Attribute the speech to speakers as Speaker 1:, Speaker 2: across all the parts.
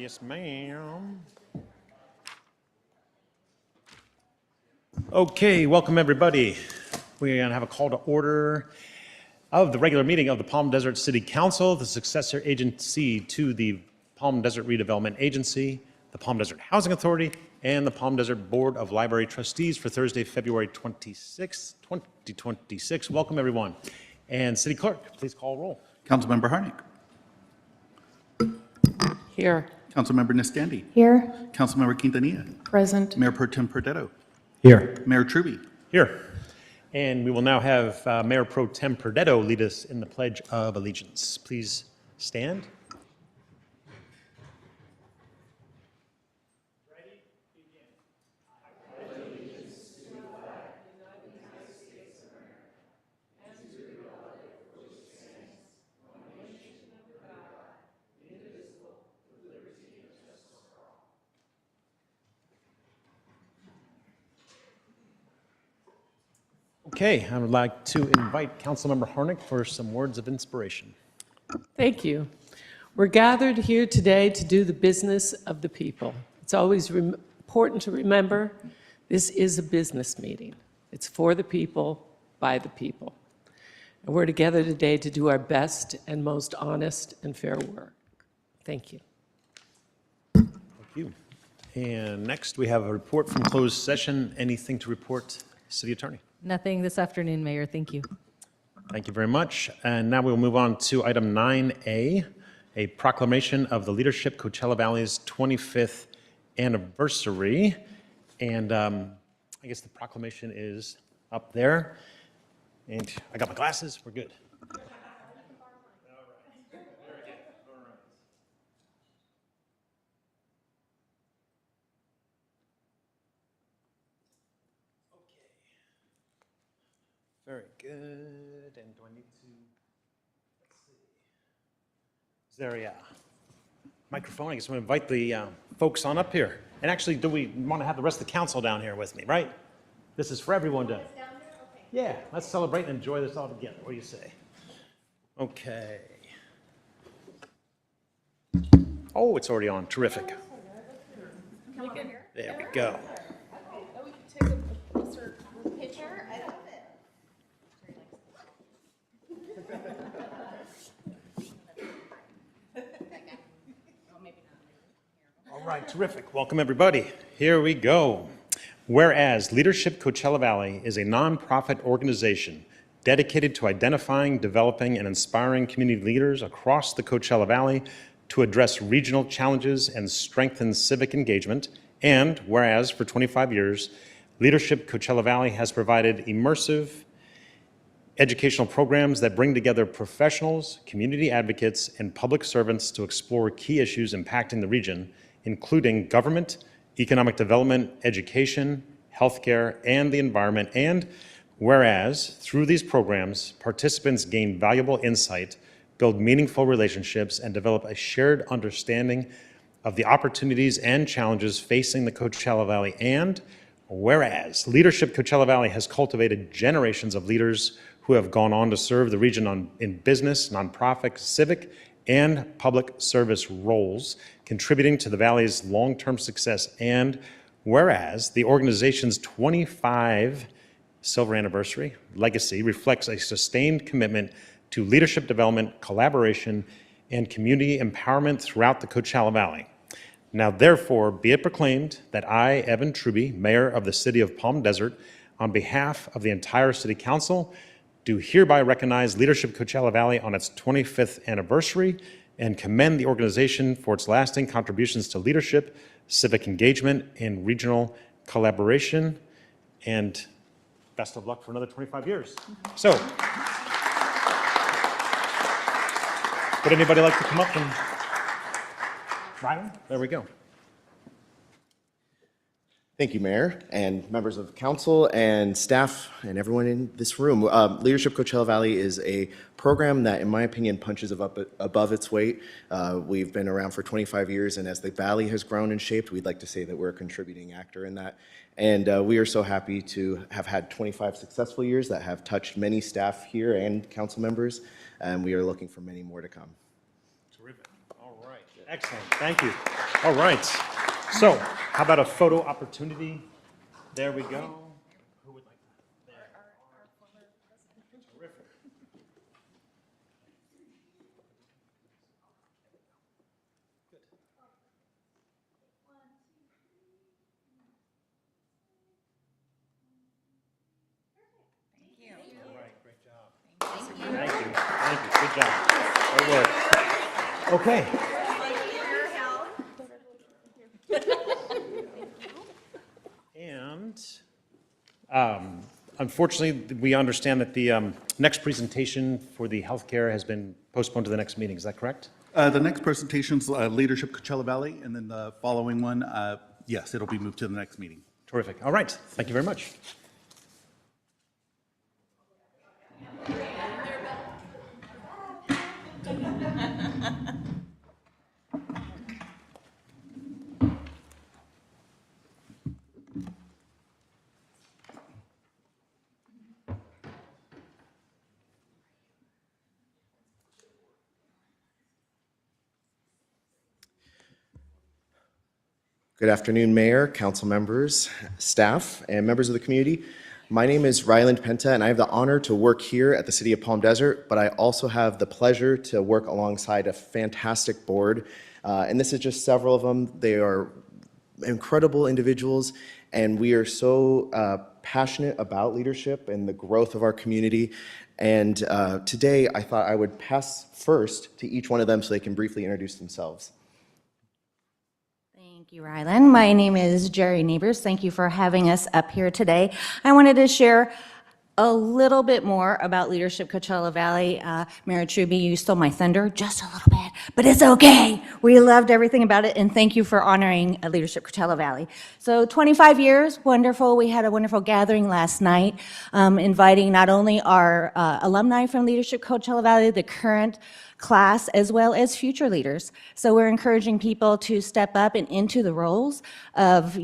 Speaker 1: Yes, ma'am. Okay, welcome everybody. We're going to have a call to order of the regular meeting of the Palm Desert City Council, the successor agency to the Palm Desert Redevelopment Agency, the Palm Desert Housing Authority, and the Palm Desert Board of Library Trustees for Thursday, February 26, 2026. Welcome everyone. And City Clerk, please call roll.
Speaker 2: Councilmember Harnick.
Speaker 3: Here.
Speaker 2: Councilmember Nestandi.
Speaker 4: Here.
Speaker 2: Councilmember Quintanilla.
Speaker 4: Present.
Speaker 2: Mayor Pro Tem Perdetto.
Speaker 1: Here.
Speaker 2: Mayor Truby.
Speaker 1: Here. And we will now have Mayor Pro Tem Perdetto lead us in the Pledge of Allegiance. Please stand. Okay, I would like to invite Councilmember Harnick for some words of inspiration.
Speaker 3: Thank you. We're gathered here today to do the business of the people. It's always important to remember this is a business meeting. It's for the people, by the people. And we're together today to do our best and most honest and fair work. Thank you.
Speaker 1: Thank you. And next, we have a report from closed session. Anything to report, City Attorney?
Speaker 4: Nothing this afternoon, Mayor. Thank you.
Speaker 1: Thank you very much. And now we'll move on to item 9A, a proclamation of the Leadership Coachella Valley's 25th anniversary. And I guess the proclamation is up there. And I got my glasses. We're good. Very good. And do I need to, let's see. Is there a microphone? I guess I'm going to invite the folks on up here. And actually, do we want to have the rest of the council down here with me, right? This is for everyone to. Yeah, let's celebrate and enjoy this all together. What do you say? Okay. Oh, it's already on. Terrific. There we go. All right, terrific. Welcome, everybody. Here we go. Whereas Leadership Coachella Valley is a nonprofit organization dedicated to identifying, developing, and inspiring community leaders across the Coachella Valley to address regional challenges and strengthen civic engagement, and whereas for 25 years, Leadership Coachella Valley has provided immersive educational programs that bring together professionals, community advocates, and public servants to explore key issues impacting the region, including government, economic development, education, healthcare, and the environment. And whereas through these programs, participants gain valuable insight, build meaningful relationships, and develop a shared understanding of the opportunities and challenges facing the Coachella Valley. And whereas Leadership Coachella Valley has cultivated generations of leaders who have gone on to serve the region in business, nonprofit, civic, and public service roles, contributing to the Valley's long-term success. And whereas the organization's 25 silver anniversary legacy reflects a sustained commitment to leadership development, collaboration, and community empowerment throughout the Coachella Valley. Now, therefore, be it proclaimed that I, Evan Truby, Mayor of the City of Palm Desert, on behalf of the entire City Council, do hereby recognize Leadership Coachella Valley on its 25th anniversary and commend the organization for its lasting contributions to leadership, civic engagement, and regional collaboration. And best of luck for another 25 years. So, would anybody like to come up and Ryan? There we go.
Speaker 5: Thank you, Mayor, and members of council and staff and everyone in this room. Leadership Coachella Valley is a program that, in my opinion, punches above its weight. We've been around for 25 years, and as the Valley has grown and shaped, we'd like to say that we're a contributing actor in that. And we are so happy to have had 25 successful years that have touched many staff here and council members, and we are looking for many more to come.
Speaker 1: Terrific. All right. Excellent, thank you. All right, so how about a photo opportunity? There we go. Who would like that? There. Terrific. All right, great job. Thank you, good job. Good work. Okay. And unfortunately, we understand that the next presentation for the healthcare has been postponed to the next meeting. Is that correct?
Speaker 2: The next presentation's Leadership Coachella Valley, and then the following one, yes, it'll be moved to the next meeting.
Speaker 1: Terrific. All right. Thank you very much.
Speaker 5: Good afternoon, Mayor, council members, staff, and members of the community. My name is Ryland Penta, and I have the honor to work here at the City of Palm Desert, but I also have the pleasure to work alongside a fantastic board. And this is just several of them. They are incredible individuals, and we are so passionate about leadership and the growth of our community. And today, I thought I would pass first to each one of them so they can briefly introduce themselves.
Speaker 6: Thank you, Rylan. My name is Jerry Neighbors. Thank you for having us up here today. I wanted to share a little bit more about Leadership Coachella Valley. Mayor Truby, you stole my thunder just a little bit, but it's okay. We loved everything about it, and thank you for honoring Leadership Coachella Valley. So 25 years, wonderful. We had a wonderful gathering last night, inviting not only our alumni from Leadership Coachella Valley, the current class, as well as future leaders. So we're encouraging people to step up and into the roles of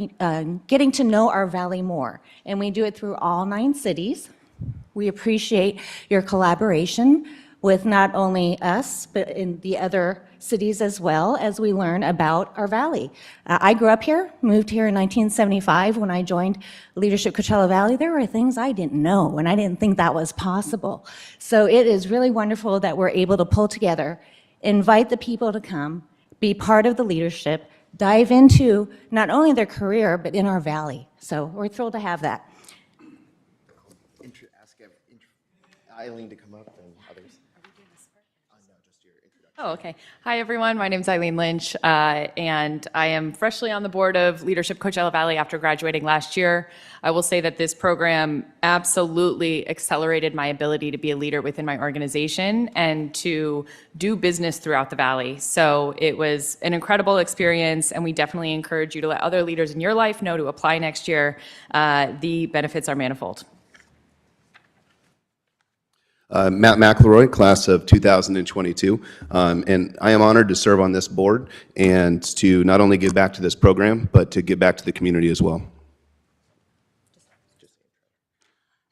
Speaker 6: getting to know our valley more. And we do it through all 9 cities. We appreciate your collaboration with not only us, but in the other cities as well, as we learn about our valley. I grew up here, moved here in 1975. When I joined Leadership Coachella Valley, there were things I didn't know, and I didn't think that was possible. So it is really wonderful that we're able to pull together, invite the people to come, be part of the leadership, dive into not only their career, but in our valley. So we're thrilled to have that.
Speaker 5: Ask Eileen to come up and others. No, just your introduction.
Speaker 7: Oh, okay. Hi, everyone. My name is Eileen Lynch, and I am freshly on the board of Leadership Coachella Valley after graduating last year. I will say that this program absolutely accelerated my ability to be a leader within my organization and to do business throughout the valley. So it was an incredible experience, and we definitely encourage you to let other leaders in your life know to apply next year. The benefits are manifold.
Speaker 8: Matt McElroy, class of 2022, and I am honored to serve on this board and to not only give back to this program, but to give back to the community as well.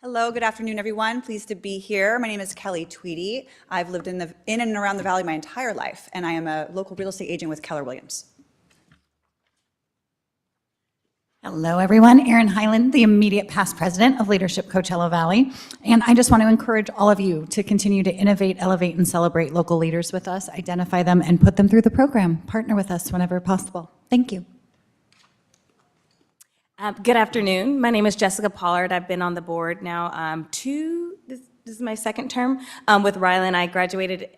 Speaker 9: Hello, good afternoon, everyone. Pleased to be here. My name is Kelly Tweedy. I've lived in and around the Valley my entire life, and I am a local real estate agent with Keller Williams.
Speaker 10: Hello, everyone. Erin Highland, the immediate past president of Leadership Coachella Valley. And I just want to encourage all of you to continue to innovate, elevate, and celebrate local leaders with us, identify them, and put them through the program. Partner with us whenever possible. Thank you.
Speaker 6: Good afternoon. My name is Jessica Pollard. I've been on the board now this is my second term with Rylan. I graduated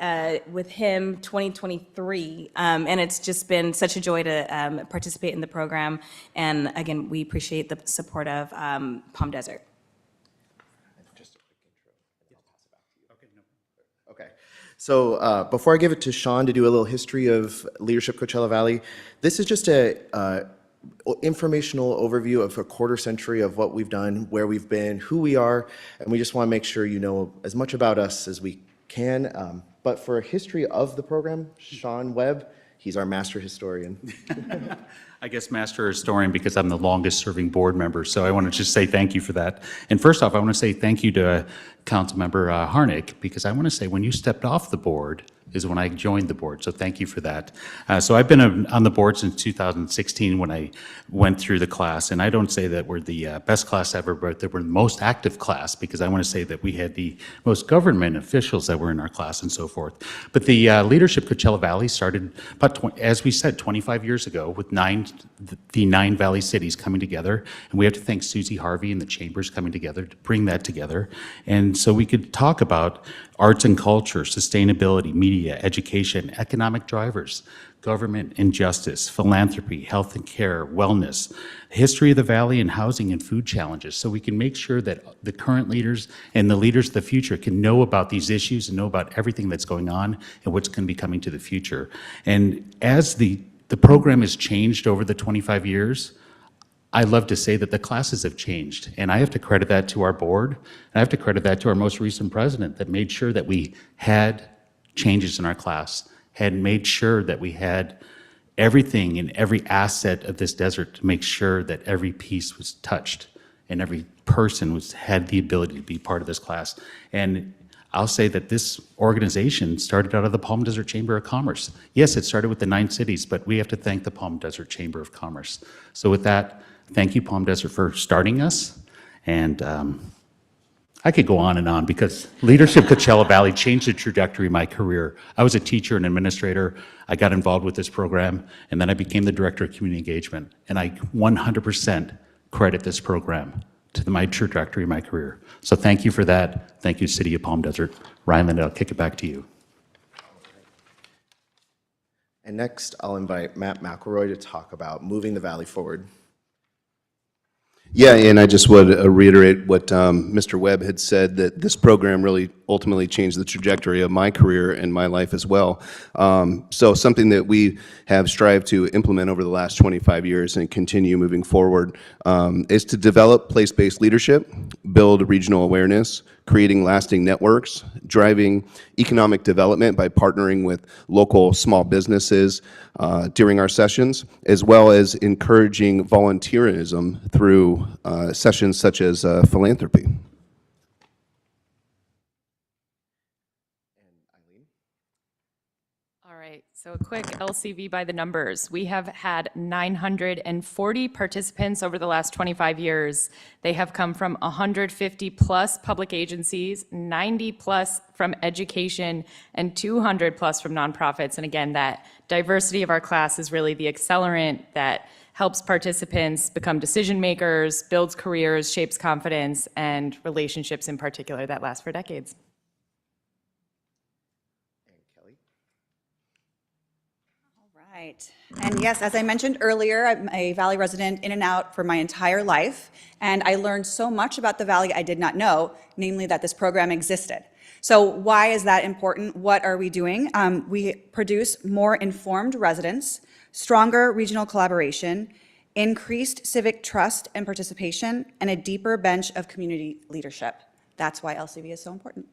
Speaker 6: with him 2023, and it's just been such a joy to participate in the program. And again, we appreciate the support of Palm Desert.
Speaker 5: Just a quick intro, and I'll pass it back to you. Okay. So before I give it to Sean to do a little history of Leadership Coachella Valley, this is just a informational overview of a quarter century of what we've done, where we've been, who we are, and we just want to make sure you know as much about us as we can. But for a history of the program, Sean Webb, he's our master historian.
Speaker 2: I guess master historian because I'm the longest serving board member, so I want to just say thank you for that. And first off, I want to say thank you to Councilmember Harnick, because I want to say when you stepped off the board, is when I joined the board, so thank you for that. So I've been on the board since 2016 when I went through the class, and I don't say that we're the best class ever, but that we're the most active class, because I want to say that we had the most government officials that were in our class and so forth. But the Leadership Coachella Valley started, as we said, 25 years ago with the 9 Valley cities coming together, and we have to thank Susie Harvey and the chambers coming together to bring that together. And so we could talk about arts and culture, sustainability, media, education, economic drivers, government and justice, philanthropy, health and care, wellness, history of the valley, and housing and food challenges. So we can make sure that the current leaders and the leaders of the future can know about these issues and know about everything that's going on and what's going to be coming to the future. And as the program has changed over the 25 years, I love to say that the classes have changed, and I have to credit that to our board, and I have to credit that to our most recent president that made sure that we had changes in our class, had made sure that we had everything and every asset of this desert to make sure that every piece was touched and every person had the ability to be part of this class. And I'll say that this organization started out of the Palm Desert Chamber of Commerce. Yes, it started with the 9 cities, but we have to thank the Palm Desert Chamber of Commerce. So with that, thank you, Palm Desert, for starting us. And I could go on because Leadership Coachella Valley changed the trajectory of my career. I was a teacher and administrator. I got involved with this program, and then I became the director of community engagement. And I 100% credit this program to my trajectory of my career. So thank you for that. Thank you, City of Palm Desert. Ryland, I'll kick it back to you.
Speaker 5: And next, I'll invite Matt McElroy to talk about moving the valley forward.
Speaker 8: Yeah, and I just would reiterate what Mr. Webb had said, that this program really ultimately changed the trajectory of my career and my life as well. So something that we have strived to implement over the last 25 years and continue moving forward is to develop place-based leadership, build regional awareness, creating lasting networks, driving economic development by partnering with local small businesses during our sessions, as well as encouraging volunteerism through sessions such as philanthropy.
Speaker 7: All right, so a quick LCV by the numbers. We have had 940 participants over the last 25 years. They have come from 150 plus public agencies, 90 plus from education, and 200 plus from nonprofits. And again, that diversity of our class is really the accelerant that helps participants become decision makers, builds careers, shapes confidence, and relationships in particular that last for decades.
Speaker 9: Right. And yes, as I mentioned earlier, I'm a Valley resident in and out for my entire life, and I learned so much about the Valley I did not know, namely that this program existed. So why is that important? What are we doing? We produce more informed residents, stronger regional collaboration, increased civic trust and participation, and a deeper bench of community leadership. That's why LCV is so important.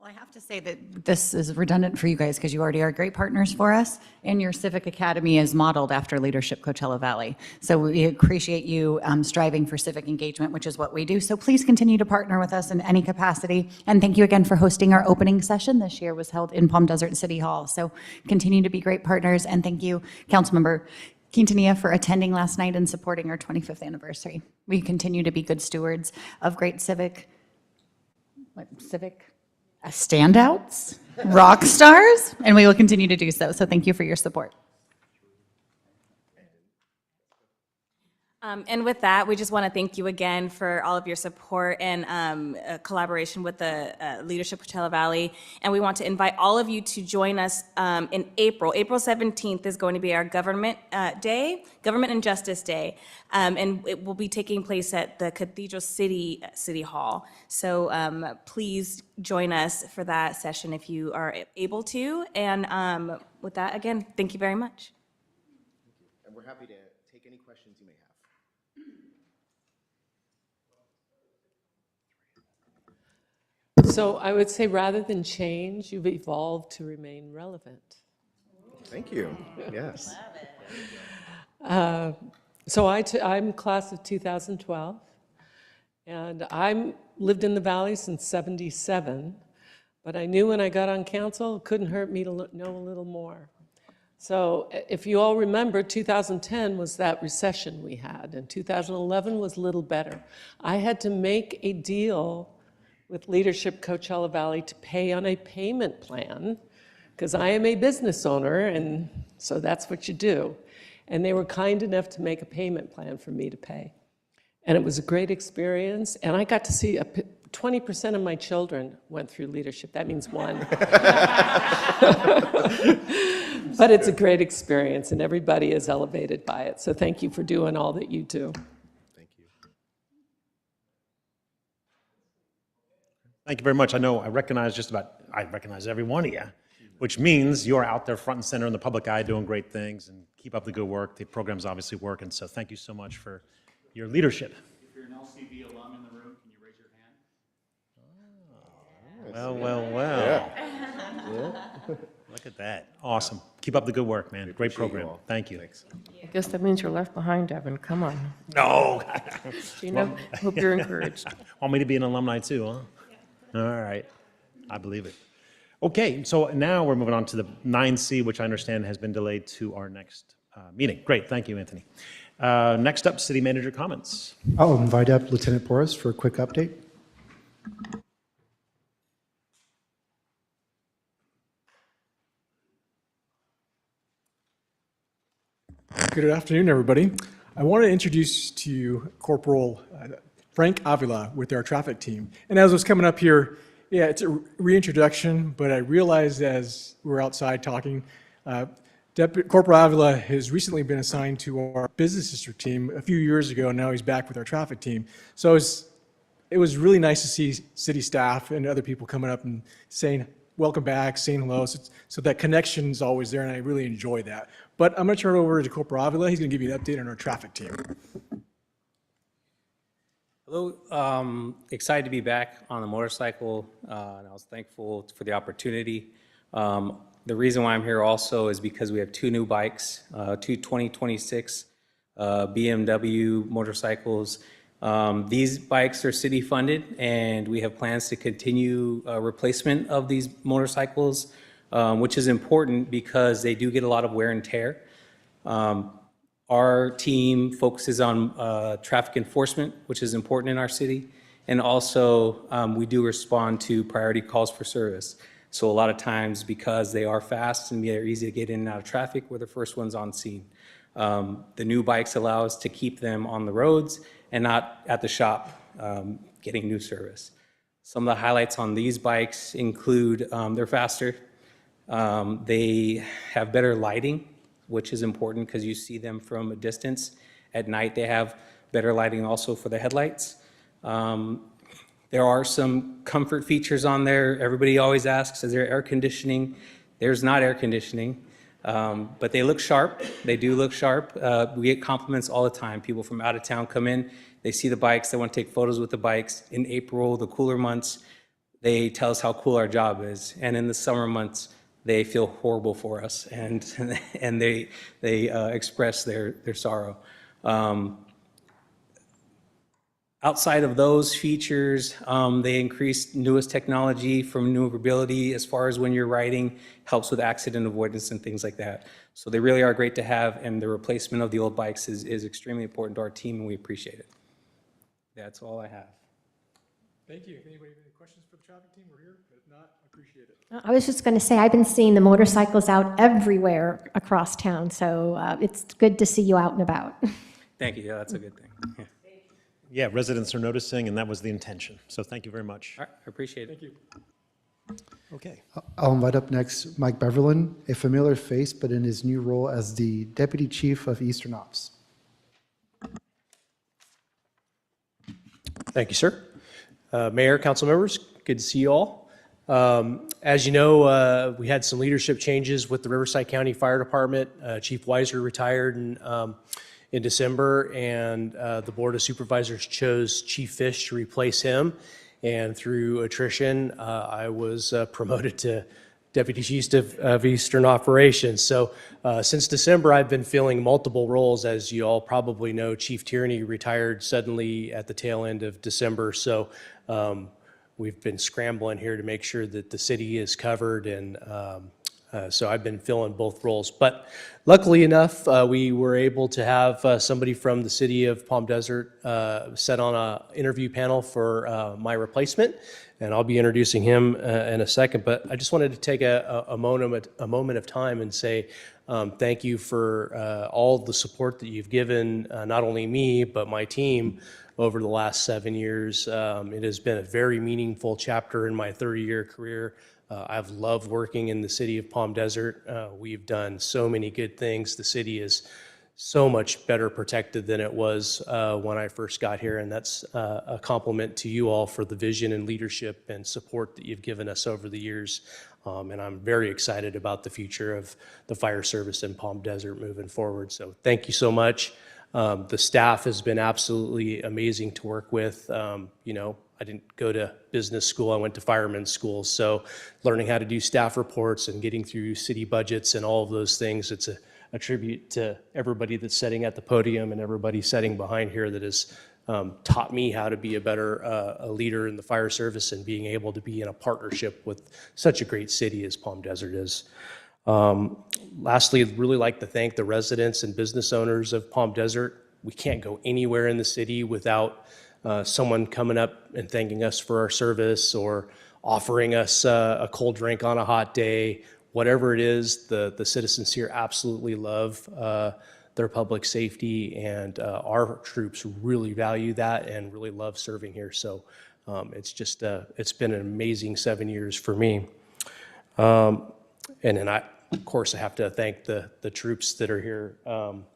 Speaker 10: Well, I have to say that this is redundant for you guys because you already are great partners for us, and your Civic Academy is modeled after Leadership Coachella Valley. So we appreciate you striving for civic engagement, which is what we do. So please continue to partner with us in any capacity. And thank you again for hosting our opening session this year. Was held in Palm Desert City Hall. So continue to be great partners. And thank you, Councilmember Quintanilla, for attending last night and supporting our 25th anniversary. We continue to be good stewards of great civic standouts, rock stars, and we will continue to do so. So thank you for your support.
Speaker 11: And with that, we just want to thank you again for all of your support and collaboration with the Leadership Coachella Valley. And we want to invite all of you to join us in April. April 17th is going to be our Government Day, Government and Justice Day. And it will be taking place at the Cathedral City Hall. So please join us for that session if you are able to. And with that, again, thank you very much.
Speaker 5: And we're happy to take any questions you may have.
Speaker 3: So I would say rather than change, you've evolved to remain relevant.
Speaker 5: Thank you. Yes.
Speaker 3: So I'm class of 2012, And I lived in the Valley since '77, but I knew when I got on council, it couldn't hurt me to know a little more. So if you all remember, 2010 was that recession we had, and 2011 was a little better. I had to make a deal with Leadership Coachella Valley to pay on a payment plan, because I am a business owner, and so that's what you do. And they were kind enough to make a payment plan for me to pay. And it was a great experience, and I got to see 20% of my children went through leadership. That means one. But it's a great experience, and everybody is elevated by it. So thank you for doing all that you do.
Speaker 5: Thank you.
Speaker 1: Thank you very much. I know I recognize every one of you, which means you're out there front and center in the public eye doing great things, and keep up the good work. The program's obviously working, so thank you so much for your leadership.
Speaker 2: If you're an LCV alum in the room, can you raise your hand?
Speaker 1: Well. Look at that. Awesome. Keep up the good work, man. Great program. Thank you.
Speaker 12: I guess that means you're left behind, Devin. Come on.
Speaker 1: No.
Speaker 12: Gina, hope you're encouraged.
Speaker 1: Want me to be an alumni too, huh? All right. I believe it. Okay, so now we're moving on to the 9C, which I understand has been delayed to our next meeting. Great. Thank you, Anthony. Next up, city manager comments.
Speaker 13: I'll invite up Lieutenant Porras for a quick update.
Speaker 14: Good afternoon, everybody. I want to introduce to you Corporal Frank Avila with our traffic team. And as I was coming up here, yeah, it's a reintroduction, but I realized as we were outside talking, Corporal Avila has recently been assigned to our business district team a few years ago, and now he's back with our traffic team. So it was really nice to see city staff and other people coming up and saying, welcome back, saying hello. So that connection is always there, and I really enjoy that. But I'm going to turn it over to Corporal Avila. He's going to give you an update on our traffic team.
Speaker 15: Hello, excited to be back on the motorcycle, and I was thankful for the opportunity. The reason why I'm here also is because we have two new bikes, two 2026 BMW motorcycles. These bikes are city funded, and we have plans to continue replacement of these motorcycles, which is important because they do get a lot of wear and tear. Our team focuses on traffic enforcement, which is important in our city, and also we do respond to priority calls for service. So a lot of times, because they are fast and they're easy to get in and out of traffic, we're the first ones on scene. The new bikes allow us to keep them on the roads and not at the shop getting new service. Some of the highlights on these bikes include they're faster, they have better lighting, which is important because you see them from a distance. At night, they have better lighting also for the headlights. There are some comfort features on there. Everybody always asks, is there air conditioning? There's not air conditioning, but they look sharp. They do look sharp. We get compliments all the time. People from out of town come in, they see the bikes, they want to take photos with the bikes. In April, the cooler months, they tell us how cool our job is. And in the summer months, they feel horrible for us, and they express their sorrow. Outside of those features, they increased newest technology for maneuverability as far as when you're riding, helps with accident avoidance and things like that. So they really are great to have, and the replacement of the old bikes is extremely important to our team, and we appreciate it. That's all I have.
Speaker 14: Thank you. If anybody have any questions for the traffic team, we're here. But if not, I appreciate it.
Speaker 16: I was just going to say, I've been seeing the motorcycles out everywhere across town, so it's good to see you out and about.
Speaker 15: Thank you. Yeah, that's a good thing. Yeah.
Speaker 1: Yeah, residents are noticing, and that was the intention. So thank you very much.
Speaker 15: All right, I appreciate it.
Speaker 14: Thank you.
Speaker 1: Okay.
Speaker 13: I'll invite up next Mike Beverlin, a familiar face, but in his new role as the Deputy Chief of Eastern Ops.
Speaker 17: Thank you, sir. Mayor, council members, good to see you all. As you know, we had some leadership changes with the Riverside County Fire Department. Chief Weiser retired in December, and the Board of Supervisors chose Chief Fish to replace him. And through attrition, I was promoted Deputy Chief of Eastern Operations. So since December, I've been filling multiple roles. As you all probably know, Chief Tierney retired suddenly at the tail end of December. So we've been scrambling here to make sure that the city is covered, and so I've been filling both roles. But luckily enough, we were able to have somebody from the city of Palm Desert set on an interview panel for my replacement, and I'll be introducing him in a second. But I just wanted to take a moment of time and say thank you for all the support that you've given not only me, but my team over the last 7 years. It has been a very meaningful chapter in my 30-year career. I've loved working in the city of Palm Desert. We've done so many good things. The city is so much better protected than it was when I first got here, and that's a compliment to you all for the vision and leadership and support that you've given us over the years. And I'm very excited about the future of the fire service in Palm Desert moving forward. So thank you so much. The staff has been absolutely amazing to work with. You know, I didn't go to business school, I went to fireman's school. So learning how to do staff reports and getting through city budgets and all of those things, it's a tribute to everybody that's sitting at the podium and everybody sitting behind here that has taught me how to be a better a leader in the fire service and being able to be in a partnership with such a great city as Palm Desert is. Lastly, I'd really like to thank the residents and business owners of Palm Desert. We can't go anywhere in the city without someone coming up and thanking us for our service or offering us a cold drink on a hot day. Whatever it is, the citizens here absolutely love their public safety, and our troops really value that and really love serving here. So it's just, it's been an amazing 7 years for me. And then of course, I have to thank the troops that are here.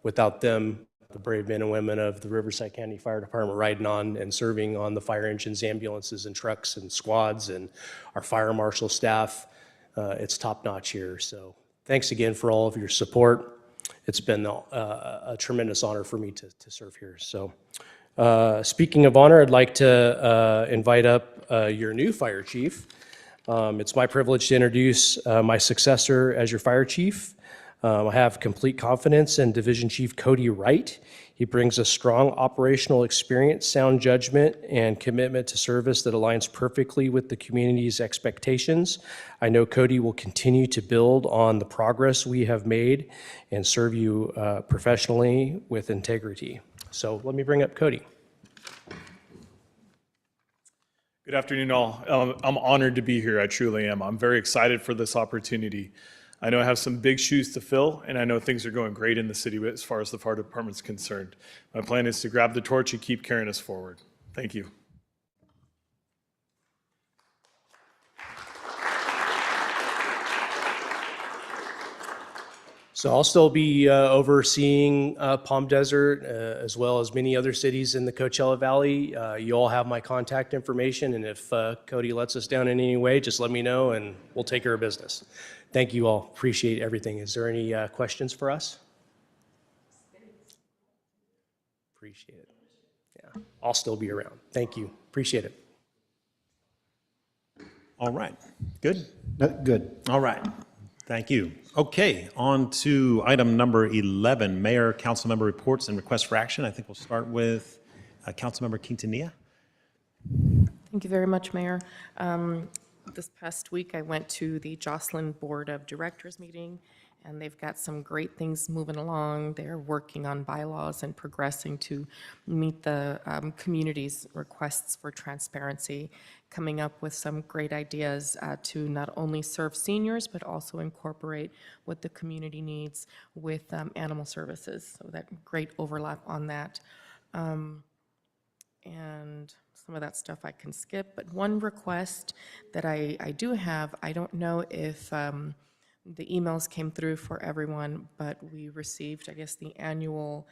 Speaker 17: Without them, the brave men and women of the Riverside County Fire Department riding on and serving on the fire engines, ambulances, and trucks and squads, and our fire marshal staff, it's top-notch here. So thanks again for all of your support. It's been a tremendous honor for me to serve here. So speaking of honor, I'd like to invite up your new fire chief. It's my privilege to introduce my successor as your fire chief. I have complete confidence in Division Chief Cody Wright. He brings a strong operational experience, sound judgment, and commitment to service that aligns perfectly with the community's expectations. I know Cody will continue to build on the progress we have made and serve you professionally with integrity. So let me bring up Cody.
Speaker 18: Good afternoon, all. I'm honored to be here. I truly am. I'm very excited for this opportunity. I know I have some big shoes to fill, and I know things are going great in the city as far as the fire department's concerned. My plan is to grab the torch and keep carrying us forward. Thank you.
Speaker 17: So I'll still be overseeing Palm Desert as well as many other cities in the Coachella Valley. You all have my contact information, and if Cody lets us down in any way, just let me know and we'll take care of business. Thank you all. Appreciate everything. Is there any questions for us? Appreciate it. Yeah, I'll still be around. Thank you. Appreciate it.
Speaker 1: All right. Good?
Speaker 13: Good.
Speaker 1: All right. Thank you. Okay, on to item number 11, Mayor, Council Member reports and requests for action. I think we'll start with Councilmember Quintanilla.
Speaker 12: Thank you very much, Mayor. This past week, I went to the Jocelyn Board of Directors meeting, and they've got some great things moving along. They're working on bylaws and progressing to meet the community's requests for transparency, coming up with some great ideas to not only serve seniors, but also incorporate what the community needs with animal services. So that great overlap on that. And some of that stuff I can skip, but one request that I do have, I don't know if the emails came through for everyone, but we received, I guess, the annual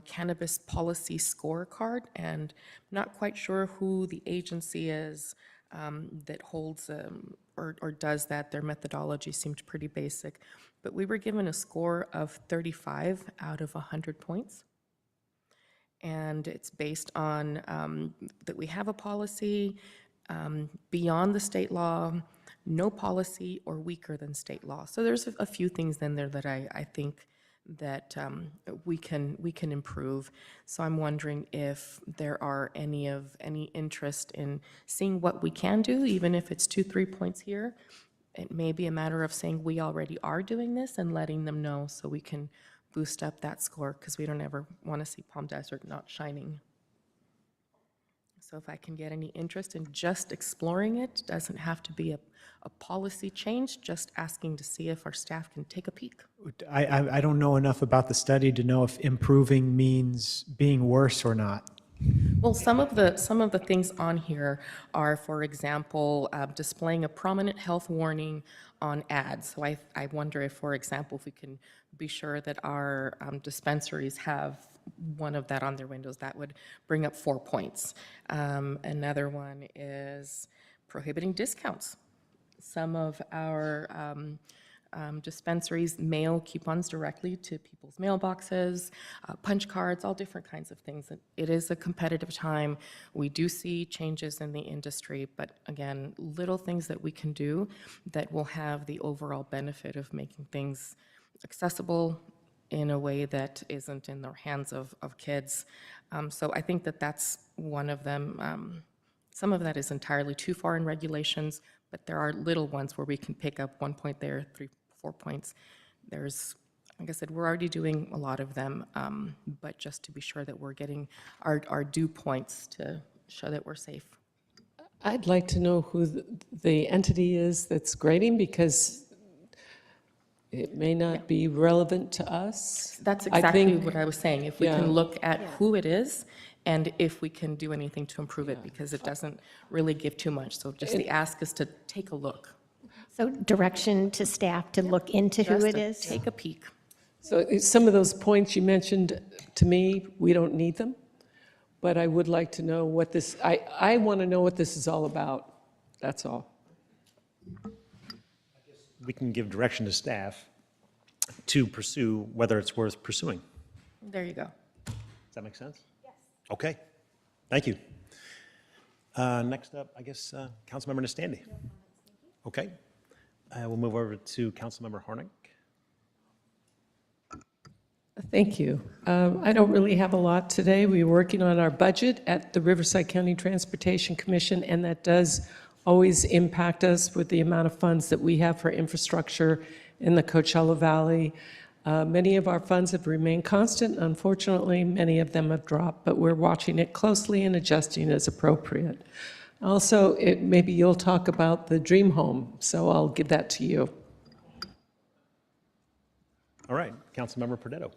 Speaker 12: cannabis policy scorecard, and I'm not quite sure who the agency is that holds or does that. Their methodology seemed pretty basic, but we were given a score of 35 out of 100 points. And it's based on that we have a policy, beyond the state law, no policy, or weaker than state law. So there's a few things in there that I think that we can improve. So I'm wondering if there are any interest in seeing what we can do, even if it's 2-3 points here. It may be a matter of saying we already are doing this and letting them know so we can boost up that score, because we don't ever want to see Palm Desert not shining. So if I can get any interest in just exploring it, doesn't have to be a policy change, just asking to see if our staff can take a peek.
Speaker 19: I don't know enough about the study to know if improving means being worse or not.
Speaker 12: Well, some of the things on here are, for example, displaying a prominent health warning on ads. So I wonder if, for example, if we can be sure that our dispensaries have one of that on their windows, that would bring up 4 points. Another one is prohibiting discounts. Some of our dispensaries mail coupons directly to people's mailboxes, punch cards, all different kinds of things. It is a competitive time. We do see changes in the industry, but again, little things that we can do that will have the overall benefit of making things accessible in a way that isn't in the hands of kids. So I think that that's one of them. Some of that is entirely too far in regulations, but there are little ones where we can pick up 1 point there, 3-4 points. There's, like I said, we're already doing a lot of them, but just to be sure that we're getting our due points to show that we're safe.
Speaker 3: I'd like to know who the entity is that's grading, because it may not be relevant to us.
Speaker 12: That's
Speaker 3: I
Speaker 12: exactly
Speaker 3: think-
Speaker 12: what I was saying. If we
Speaker 3: Yeah.
Speaker 12: can look at who it is and if we can do anything to improve it, because it doesn't really give too much. So just the ask is to take a look.
Speaker 16: So direction to staff to look into who
Speaker 12: Just
Speaker 16: it
Speaker 12: to
Speaker 16: is?
Speaker 12: Take a peek.
Speaker 3: So some of those points you mentioned, to me, we don't need them, but I would like to know what this, I want to know what this is all about. That's all.
Speaker 1: We can give direction to staff to pursue whether it's worth pursuing.
Speaker 12: There you go.
Speaker 1: Does that make sense? Yes. Okay. Thank you. Next up, I guess, Councilmember Nastandi. Okay. We'll move over to Councilmember Hornick.
Speaker 3: Thank you. I don't really have a lot today. We're working on our budget at the Riverside County Transportation Commission, and that does always impact us with the amount of funds that we have for infrastructure in the Coachella Valley. Many of our funds have remained constant. Unfortunately, many of them have dropped, but we're watching it closely and adjusting as appropriate. Also, maybe you'll talk about the Dream Home, so I'll give that to you.
Speaker 1: All right, Councilmember Perdetto.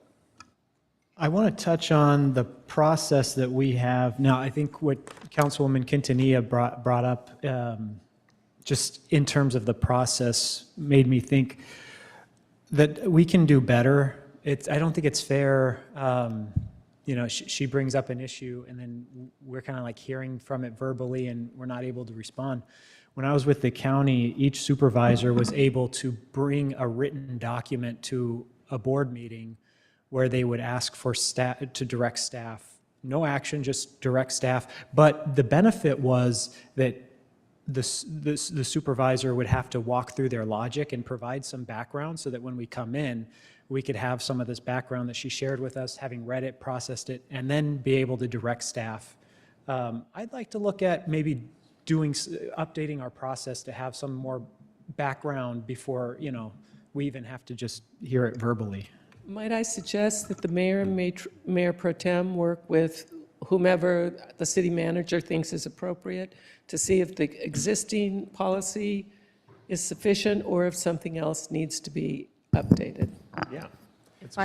Speaker 19: I want to touch on the process that we have. Now, I think what Councilwoman Quintanilla brought up, just in terms of the process, made me think that we can do better. I don't think it's fair, she brings up an issue and then we're kind of like hearing from it verbally and we're not able to respond. When I was with the county, each supervisor was able to bring a written document to a board meeting where they would ask for staff to direct staff. No action, just direct staff. But the benefit was that the supervisor would have to walk through their logic and provide some background so that when we come in, we could have some of this background that she shared with us, having read it, processed it, and then be able to direct staff. I'd like to look at maybe updating our process to have some more background before, we even have to just hear it verbally.
Speaker 3: Might I suggest that the mayor and mayor pro tem work with whomever the city manager thinks is appropriate to see if the existing policy is sufficient or if something else needs to be updated?
Speaker 1: Yeah.
Speaker 12: If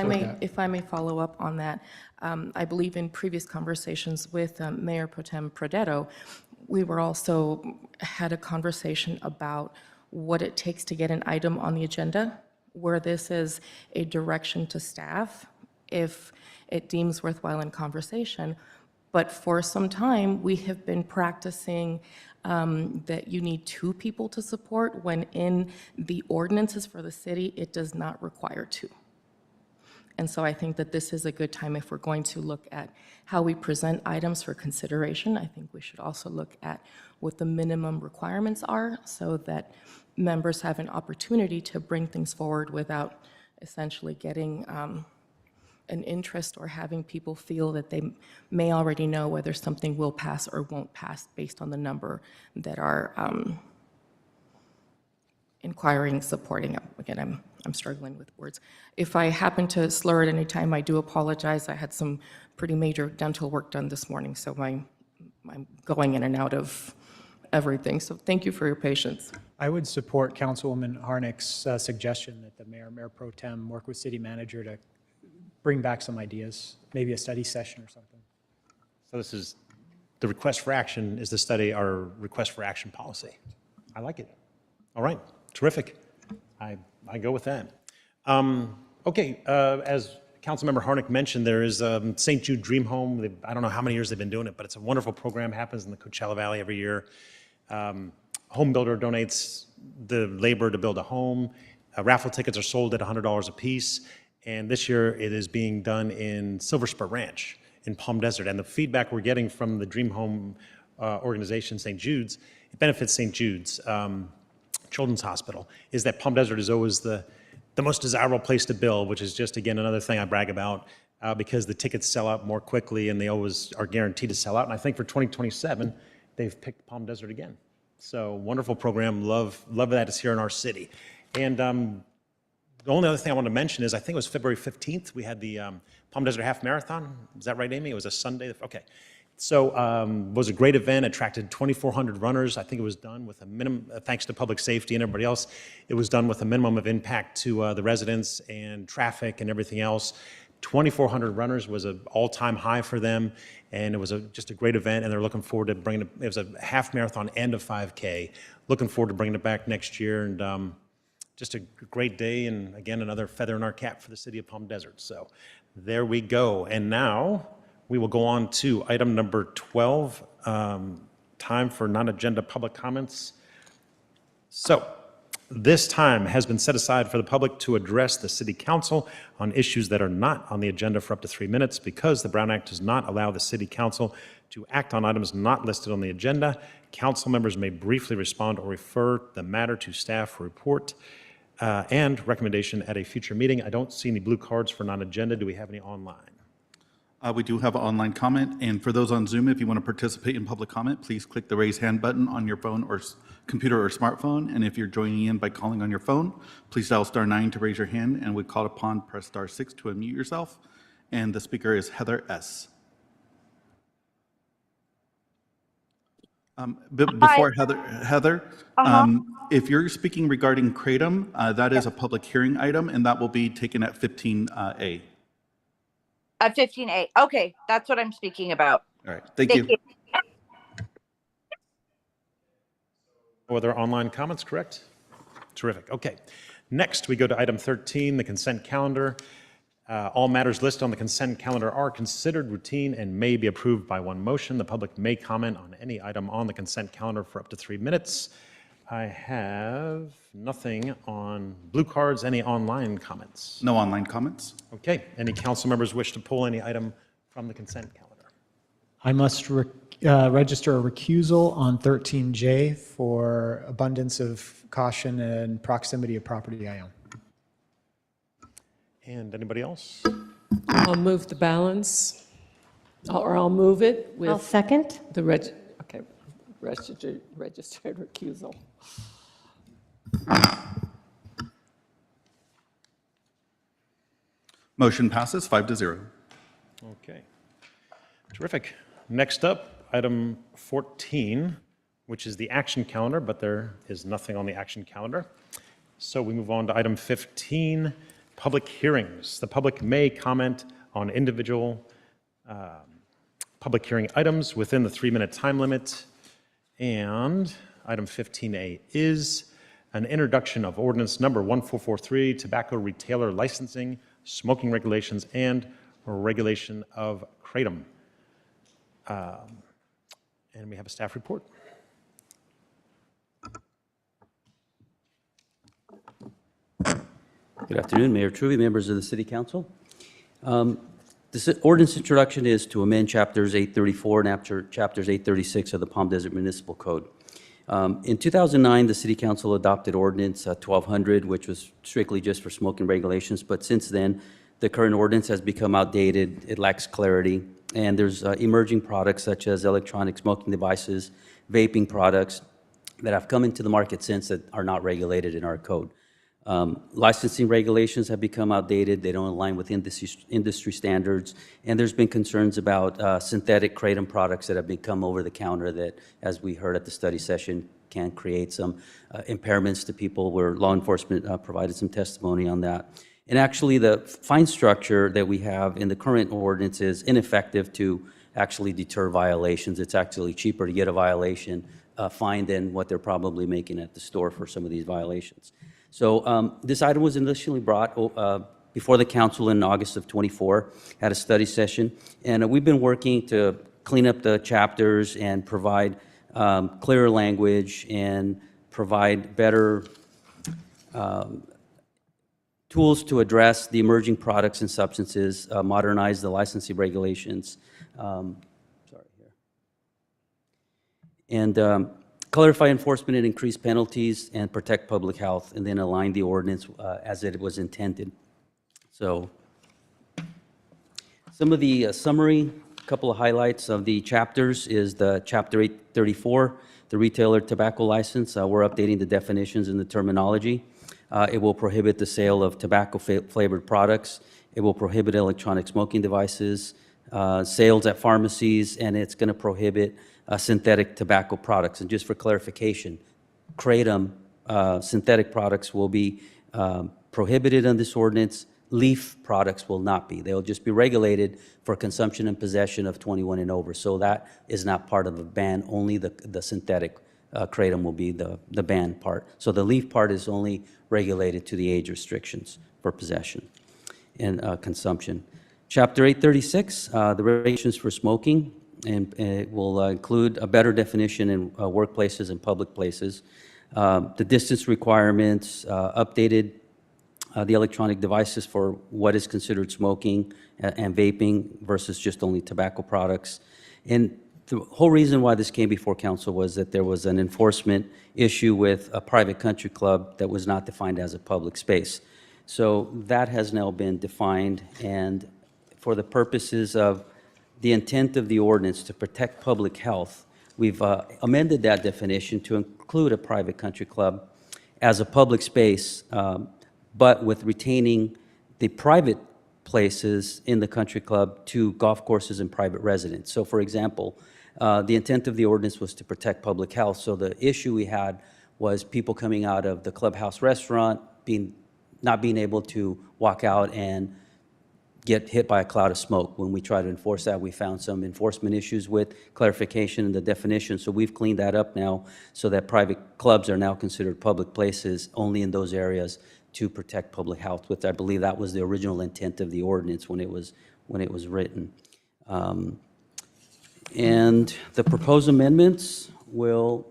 Speaker 12: I may follow up on that, I believe in previous conversations with Mayor Pro Tem Perdetto, we were also had a conversation about what it takes to get an item on the agenda, where this is a direction to staff if it deems worthwhile in conversation. But for some time, we have been practicing that you need 2 people to support, when in the ordinances for the city, it does not require 2. And so I think that this is a good time if we're going to look at how we present items for consideration. I think we should also look at what the minimum requirements are so that members have an opportunity to bring things forward without essentially getting an interest or having people feel that they may already know whether something will pass or won't pass based on the number that are inquiring, supporting. Again, I'm struggling with words. If I happen to slur at any time, I do apologize. I had some pretty major dental work done this morning, so I'm going in and out of everything. So thank you for your patience.
Speaker 19: I would support Councilwoman Harnick's suggestion that the mayor pro tem work with city manager to bring back some ideas, maybe a study session or something.
Speaker 1: So this is, the request for action is the study, our request for action policy. I like it. All right, terrific. I go with that. Okay, as Councilmember Harnick mentioned, there is St. Jude Dream Home. I don't know how many years they've been doing it, but it's a wonderful program, happens in the Coachella Valley every year. Home builder donates the labor to build a home. Raffle tickets are sold at $100 a piece. And this year it is being done in Silver Spur Ranch in Palm Desert. And the feedback we're getting from the Dream Home organization, St. Jude's, it benefits St. Jude's Children's Hospital, is that Palm Desert is always the most desirable place to build, which is just, again, another thing I brag about because the tickets sell out more quickly and they always are guaranteed to sell out. And I think for 2027, they've picked Palm Desert again. So wonderful program, love that it's here in our city. And the only other thing I want to mention is I think it was February 15th, we had the Palm Desert Half Marathon. Is that right, Amy? It was a Sunday? Okay. So it was a great event, attracted 2,400 runners. I think it was done with a minimum, thanks to public safety and everybody else, it was done with a minimum of impact to the residents and traffic and everything else. 2,400 runners was an all-time high for them, and it was just a great event, and they're looking forward to bringing it. It was a half marathon and a 5K. Looking forward to bringing it back next year, and just a great day, and again, another feather in our cap for the city of Palm Desert. So there we go. And now we will go on to item number 12, time for non-agenda public comments. So this time has been set aside for the public to address the city council on issues that are not on the agenda for up to 3 minutes. Because the Brown Act does not allow the city council to act on items not listed on the agenda, council members may briefly respond or refer the matter to staff for report and recommendation at a future meeting. I don't see any blue cards for non-agenda. Do we have any online?
Speaker 20: We do have an online comment, and for those on Zoom, if you want to participate in public comment, please click the raise hand button on your phone or computer or smartphone, and if you're joining in by calling on your phone, please dial *9 to raise your hand, and when called upon, press *6 to unmute yourself, and the speaker is Heather S. Before Heather, if you're speaking regarding Kratom, that is a public hearing item, and that will be taken at 15A.
Speaker 21: At 15A. Okay, that's what I'm speaking about.
Speaker 20: All right, thank you.
Speaker 1: No other online comments, correct? Terrific. Okay. Next, we go to item 13, the consent calendar. All matters listed on the consent calendar are considered routine and may be approved by one motion. The public may comment on any item on the consent calendar for up to 3 minutes. I have nothing on blue cards. Any online comments?
Speaker 20: No online comments.
Speaker 1: Okay. Any council members wish to pull any item from the consent calendar?
Speaker 19: I must register a recusal on 13J for abundance of caution and proximity of property I own.
Speaker 1: And anybody else?
Speaker 3: I'll move the balance, or I'll move it with.
Speaker 16: I'll second.
Speaker 3: The registered recusal.
Speaker 20: Motion passes 5-0.
Speaker 1: Okay. Terrific. Next up, item 14, which is the action calendar, but there is nothing on the action calendar. So we move on to item 15, public hearings. The public may comment on individual public hearing items within the 3-minute time limit. And item 15A is an introduction of ordinance number 1443, tobacco retailer licensing, smoking regulations, and regulation of kratom. And we have a staff report.
Speaker 22: Good afternoon, Mayor Truby, members of the City Council.
Speaker 4: This ordinance introduction is to amend chapters 834 and chapters 836 of the Palm Desert Municipal Code. In 2009, the City Council adopted Ordinance 1200, which was strictly just for smoking regulations, but since then, the current ordinance has become outdated, it lacks clarity, and there's emerging products such as electronic smoking devices, vaping products that have come into the market since that are not regulated in our code. Licensing regulations have become outdated, they don't align with industry standards, and there's been concerns about synthetic kratom products that have become over-the-counter that, as we heard at the study session, can create some impairments to people, where law enforcement provided some testimony on that. And actually, the fine structure that we have in the current ordinance is ineffective to actually deter violations. It's actually cheaper to get a violation fine than what they're probably making at the store for some of these violations. So this item was initially brought before the council in August of '24 at a study session, and we've been working to clean up the chapters and provide clearer language and provide better tools to address the emerging products and substances, modernize the licensing regulations, and clarify enforcement and increase penalties and protect public health, and then align the ordinance as it was intended. So some of the summary, a couple of highlights of the chapters is the Chapter 834, the retailer tobacco license. We're updating the definitions and the terminology. It will prohibit the sale of tobacco-flavored products. It will prohibit electronic smoking devices, sales at pharmacies, and it's going to prohibit synthetic tobacco products. And just for clarification, kratom synthetic products will be prohibited on this ordinance. Leaf products will not be. They'll just be regulated for consumption and possession of 21 and over. So that is not part of the ban. Only the synthetic kratom will be the banned part. So the leaf part is only regulated to the age restrictions for possession and consumption. Chapter 836, the regulations for smoking, and it will include a better definition in workplaces and public places. The distance requirements, updated the electronic devices for what is considered smoking and vaping versus just only tobacco products. And the whole reason why this came before council was that there was an enforcement issue with a private country club that was not defined as a public space. So that has now been defined, and for the purposes of the intent of the ordinance to protect public health, we've amended that definition to include a private country club as a public space, but with retaining the private places in the country club to golf courses and private residents. So for example, the intent of the ordinance was to protect public health. So the issue we had was people coming out of the clubhouse restaurant not being able to walk out and get hit by a cloud of smoke. When we try to enforce that, we found some enforcement issues with clarification in the definition. So we've cleaned that up now so that private clubs are now considered public places only in those areas to protect public health, which I believe that was the original intent of the ordinance when it was written. And the proposed amendments will,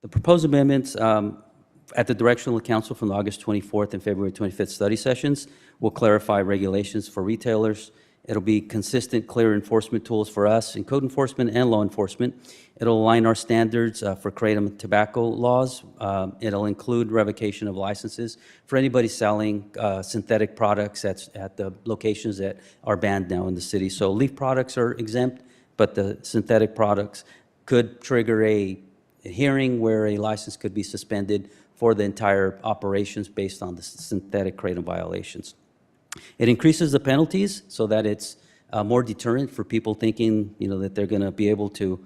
Speaker 4: the proposed amendments at the direction of the council from the August 24th and February 25th study sessions will clarify regulations for retailers. It'll be consistent, clear enforcement tools for us in code enforcement and law enforcement. It'll align our standards for kratom and tobacco laws. It'll include revocation of licenses for anybody selling synthetic products at the locations that are banned now in the city. So leaf products are exempt, but the synthetic products could trigger a hearing where a license could be suspended for the entire operations based on the synthetic kratom violations. It increases the penalties so that it's more deterrent for people thinking, that they're going to be able to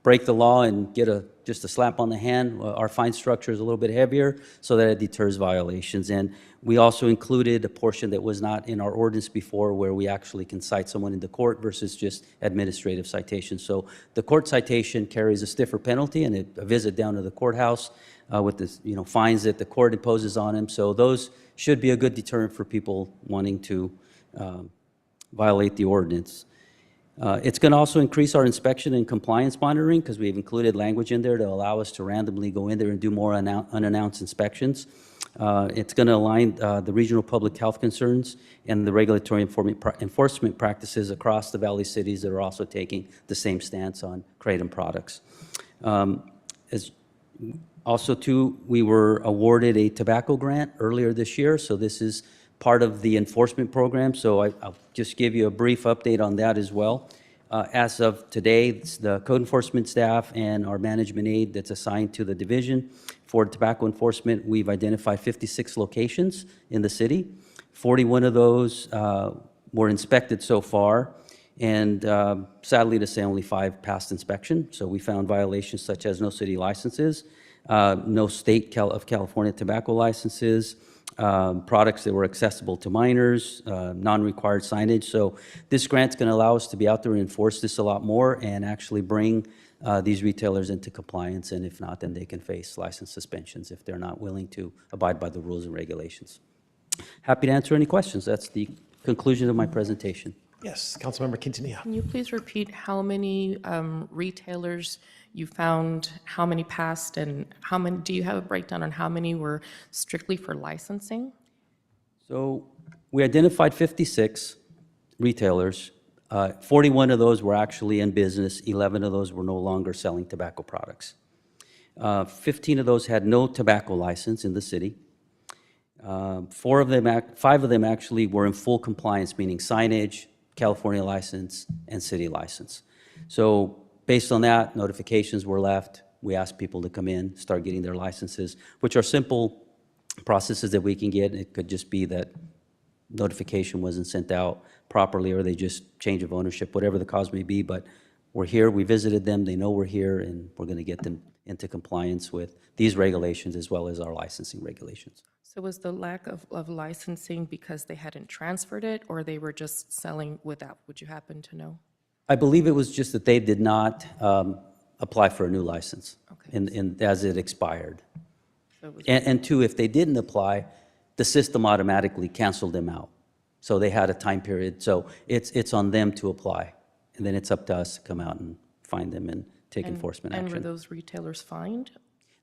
Speaker 4: break the law and get just a slap on the hand. Our fine structure is a little bit heavier so that it deters violations. And we also included a portion that was not in our ordinance before, where we actually can cite someone into court versus just administrative citation. So the court citation carries a stiffer penalty, and a visit down to the courthouse with the fines that the court imposes on him. So those should be a good deterrent for people wanting to violate the ordinance. It's going to also increase our inspection and compliance monitoring, because we've included language in there to allow us to randomly go in there and do more unannounced inspections. It's going to align the regional public health concerns and the regulatory enforcement practices across the Valley cities that are also taking the same stance on Kratom products. Also, too, we were awarded a tobacco grant earlier this year, so this is part of the enforcement program, so I'll just give you a brief update on that as well. As of today, it's the code enforcement staff and our management aide that's assigned to the division for tobacco enforcement. We've identified 56 locations in the city. 41 of those were inspected so far, and sadly to say, only 5 passed inspection. So we found violations such as no city licenses, no state of California tobacco licenses, products that were accessible to minors, non-required signage. So this grant's going to allow us to be out there and enforce this a lot more and actually bring these retailers into compliance. And if not, then they can face license suspensions if they're not willing to abide by the rules and regulations. Happy to answer any questions. That's the conclusion of my presentation.
Speaker 1: Yes, Councilmember Quintanilla.
Speaker 12: Can you please repeat how many retailers you found, how many passed, and how many, do you have a breakdown on how many were strictly for licensing?
Speaker 4: So we identified 56 retailers. 41 of those were actually in business. 11 of those were no longer selling tobacco products. 15 of those had no tobacco license in the city. 5 of them actually were in full compliance, meaning signage, California license, and city license. So based on that, notifications were left. We asked people to come in, start getting their licenses, which are simple processes that we can get. It could just be that notification wasn't sent out properly, or they just change of ownership, whatever the cause may be. But we're here, we visited them, they know we're here, and we're going to get them into compliance with these regulations as well as our licensing regulations.
Speaker 12: So was the lack of licensing because they hadn't transferred it, or they were just selling without? Would you happen to know?
Speaker 4: I believe it was just that they did not apply for a new license as it expired.
Speaker 12: So it was
Speaker 4: And two, if they didn't apply, the system automatically canceled them out. So they had a time period. So it's on them to apply. And then it's up to us to come out and find them and take enforcement action.
Speaker 12: And were those retailers fined?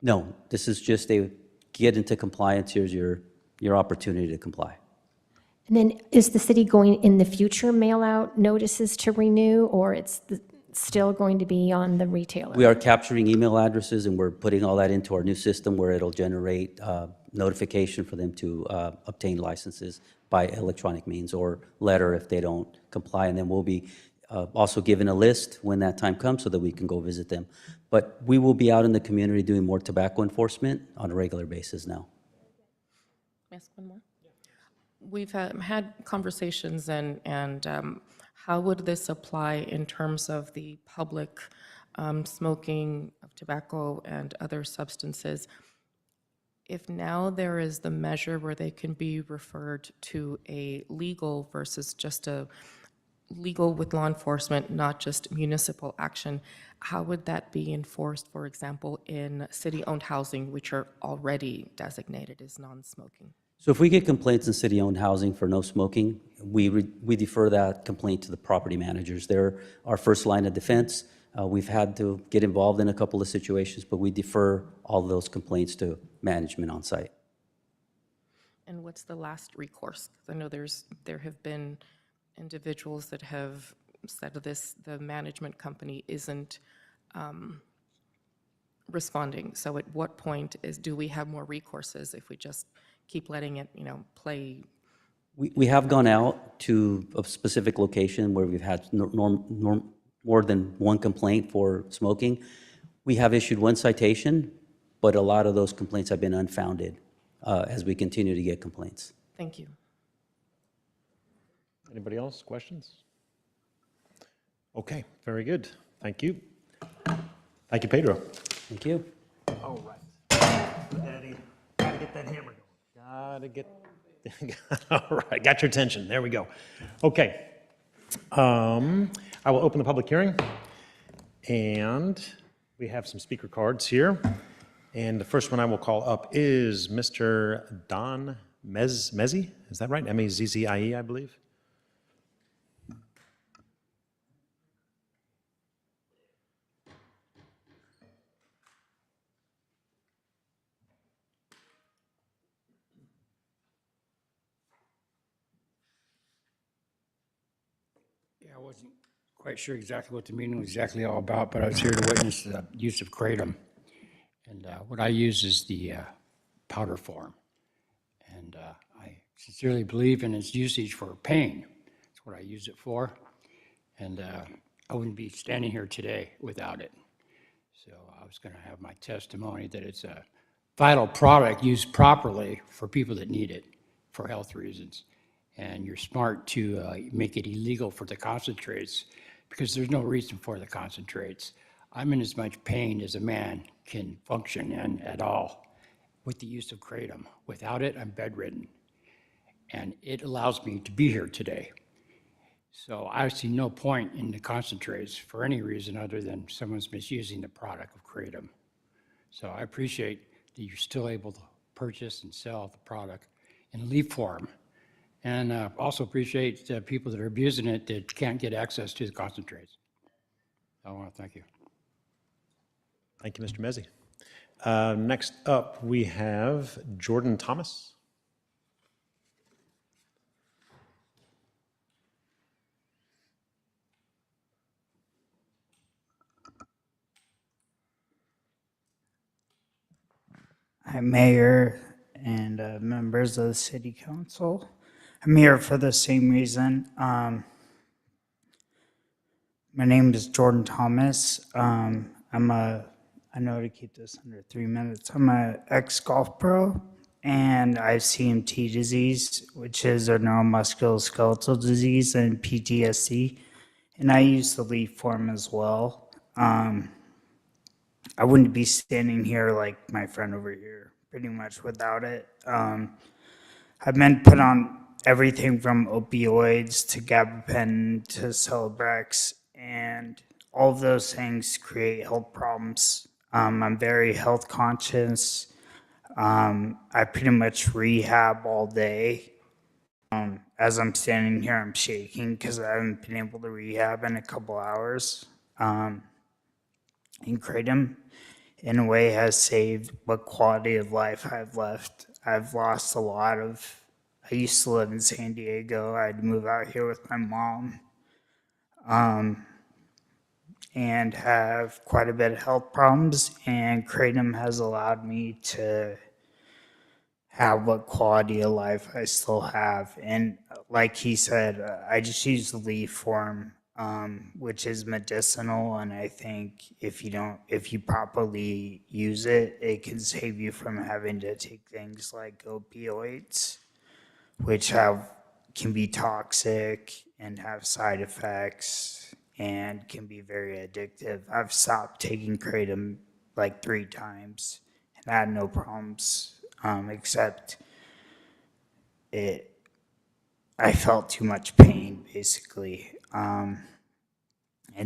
Speaker 4: No, this is just they get into compliance. Here's your opportunity to comply.
Speaker 16: And then is the city going in the future mail out notices to renew, or it's still going to be on the retailer?
Speaker 4: We are capturing email addresses, and we're putting all that into our new system where it'll generate notification for them to obtain licenses by electronic means or letter if they don't comply. And then we'll be also given a list when that time comes so that we can go visit them. But we will be out in the community doing more tobacco enforcement on a regular basis now.
Speaker 12: Ask one more. We've had conversations, and how would this apply in terms of the public smoking of tobacco and other substances? If now there is the measure where they can be referred to a legal versus just a legal with law enforcement, not just municipal action, how would that be enforced, for example, in city-owned housing, which are already designated as non-smoking?
Speaker 4: So if we get complaints in city-owned housing for no smoking, we defer that complaint to the property managers. They're our first line of defense. We've had to get involved in a couple of situations, but we defer all of those complaints to management on site.
Speaker 12: And what's the last recourse? 'Cause I know there have been individuals that have said the management company isn't responding. So at what point do we have more recourses if we just keep letting it, play?
Speaker 4: We have gone out to a specific location where we've had more than one complaint for smoking. We have issued one citation, but a lot of those complaints have been unfounded as we continue to get complaints.
Speaker 12: Thank you.
Speaker 1: Anybody else? Questions? Okay, very good. Thank you. Thank you, Pedro.
Speaker 4: Thank you.
Speaker 1: All right. Daddy, gotta get that hammer going. Gotta get. All right, got your attention. There we go. Okay. I will open the public hearing, and we have some speaker cards here. And the first one I will call up is Mr. Don Mezzi. Is that right? M-A-Z-Z-I-E, I believe.
Speaker 6: I wasn't quite sure exactly what the meeting was exactly all about, but I was here to witness the use of kratom. And what I use is the powder form. And I sincerely believe in its usage for pain. That's what I use it for. And I wouldn't be standing here today without it. So I was going to have my testimony that it's a vital product used properly for people that need it for health reasons. And you're smart to make it illegal for the concentrates because there's no reason for the concentrates. I'm in as much pain as a man can function in at all with the use of kratom. Without it, I'm bedridden. And it allows me to be here today. So I see no point in the concentrates for any reason other than someone's misusing the product of kratom. So I appreciate that you're still able to purchase and sell the product in leaf form. And also appreciate people that are abusing it that can't get access to the concentrates. I want to thank you.
Speaker 1: Thank you, Mr. Mezzi. Next up, we have Jordan Thomas.
Speaker 22: Hi, Mayor and members of the City Council. I'm here for the same reason. My name is Jordan Thomas. I know to keep this under 3 minutes. I'm an ex-golf pro, and I have CMT disease, which is a neuromusculoskeletal disease, and PTSD, and I use the leaf form as well. I wouldn't be standing here like my friend over here, pretty much without it. I've been put on everything from opioids to gabapentin to Celebrex, and all of those things create health problems. I'm very health conscious. I pretty much rehab all day. As I'm standing here, I'm shaking because I haven't been able to rehab in a couple hours. And kratom, in a way, has saved what quality of life I've left. I've lost a lot of. I used to live in San Diego. I had to move out here with my mom. And have quite a bit of health problems, and kratom has allowed me to have what quality of life I still have. And like he said, I just use the leaf form, which is medicinal, and I think if you properly use it, it can save you from having to take things like opioids, which can be toxic and have side effects and can be very addictive. I've stopped taking kratom like 3 times and I had no problems, except I felt too much pain, basically. And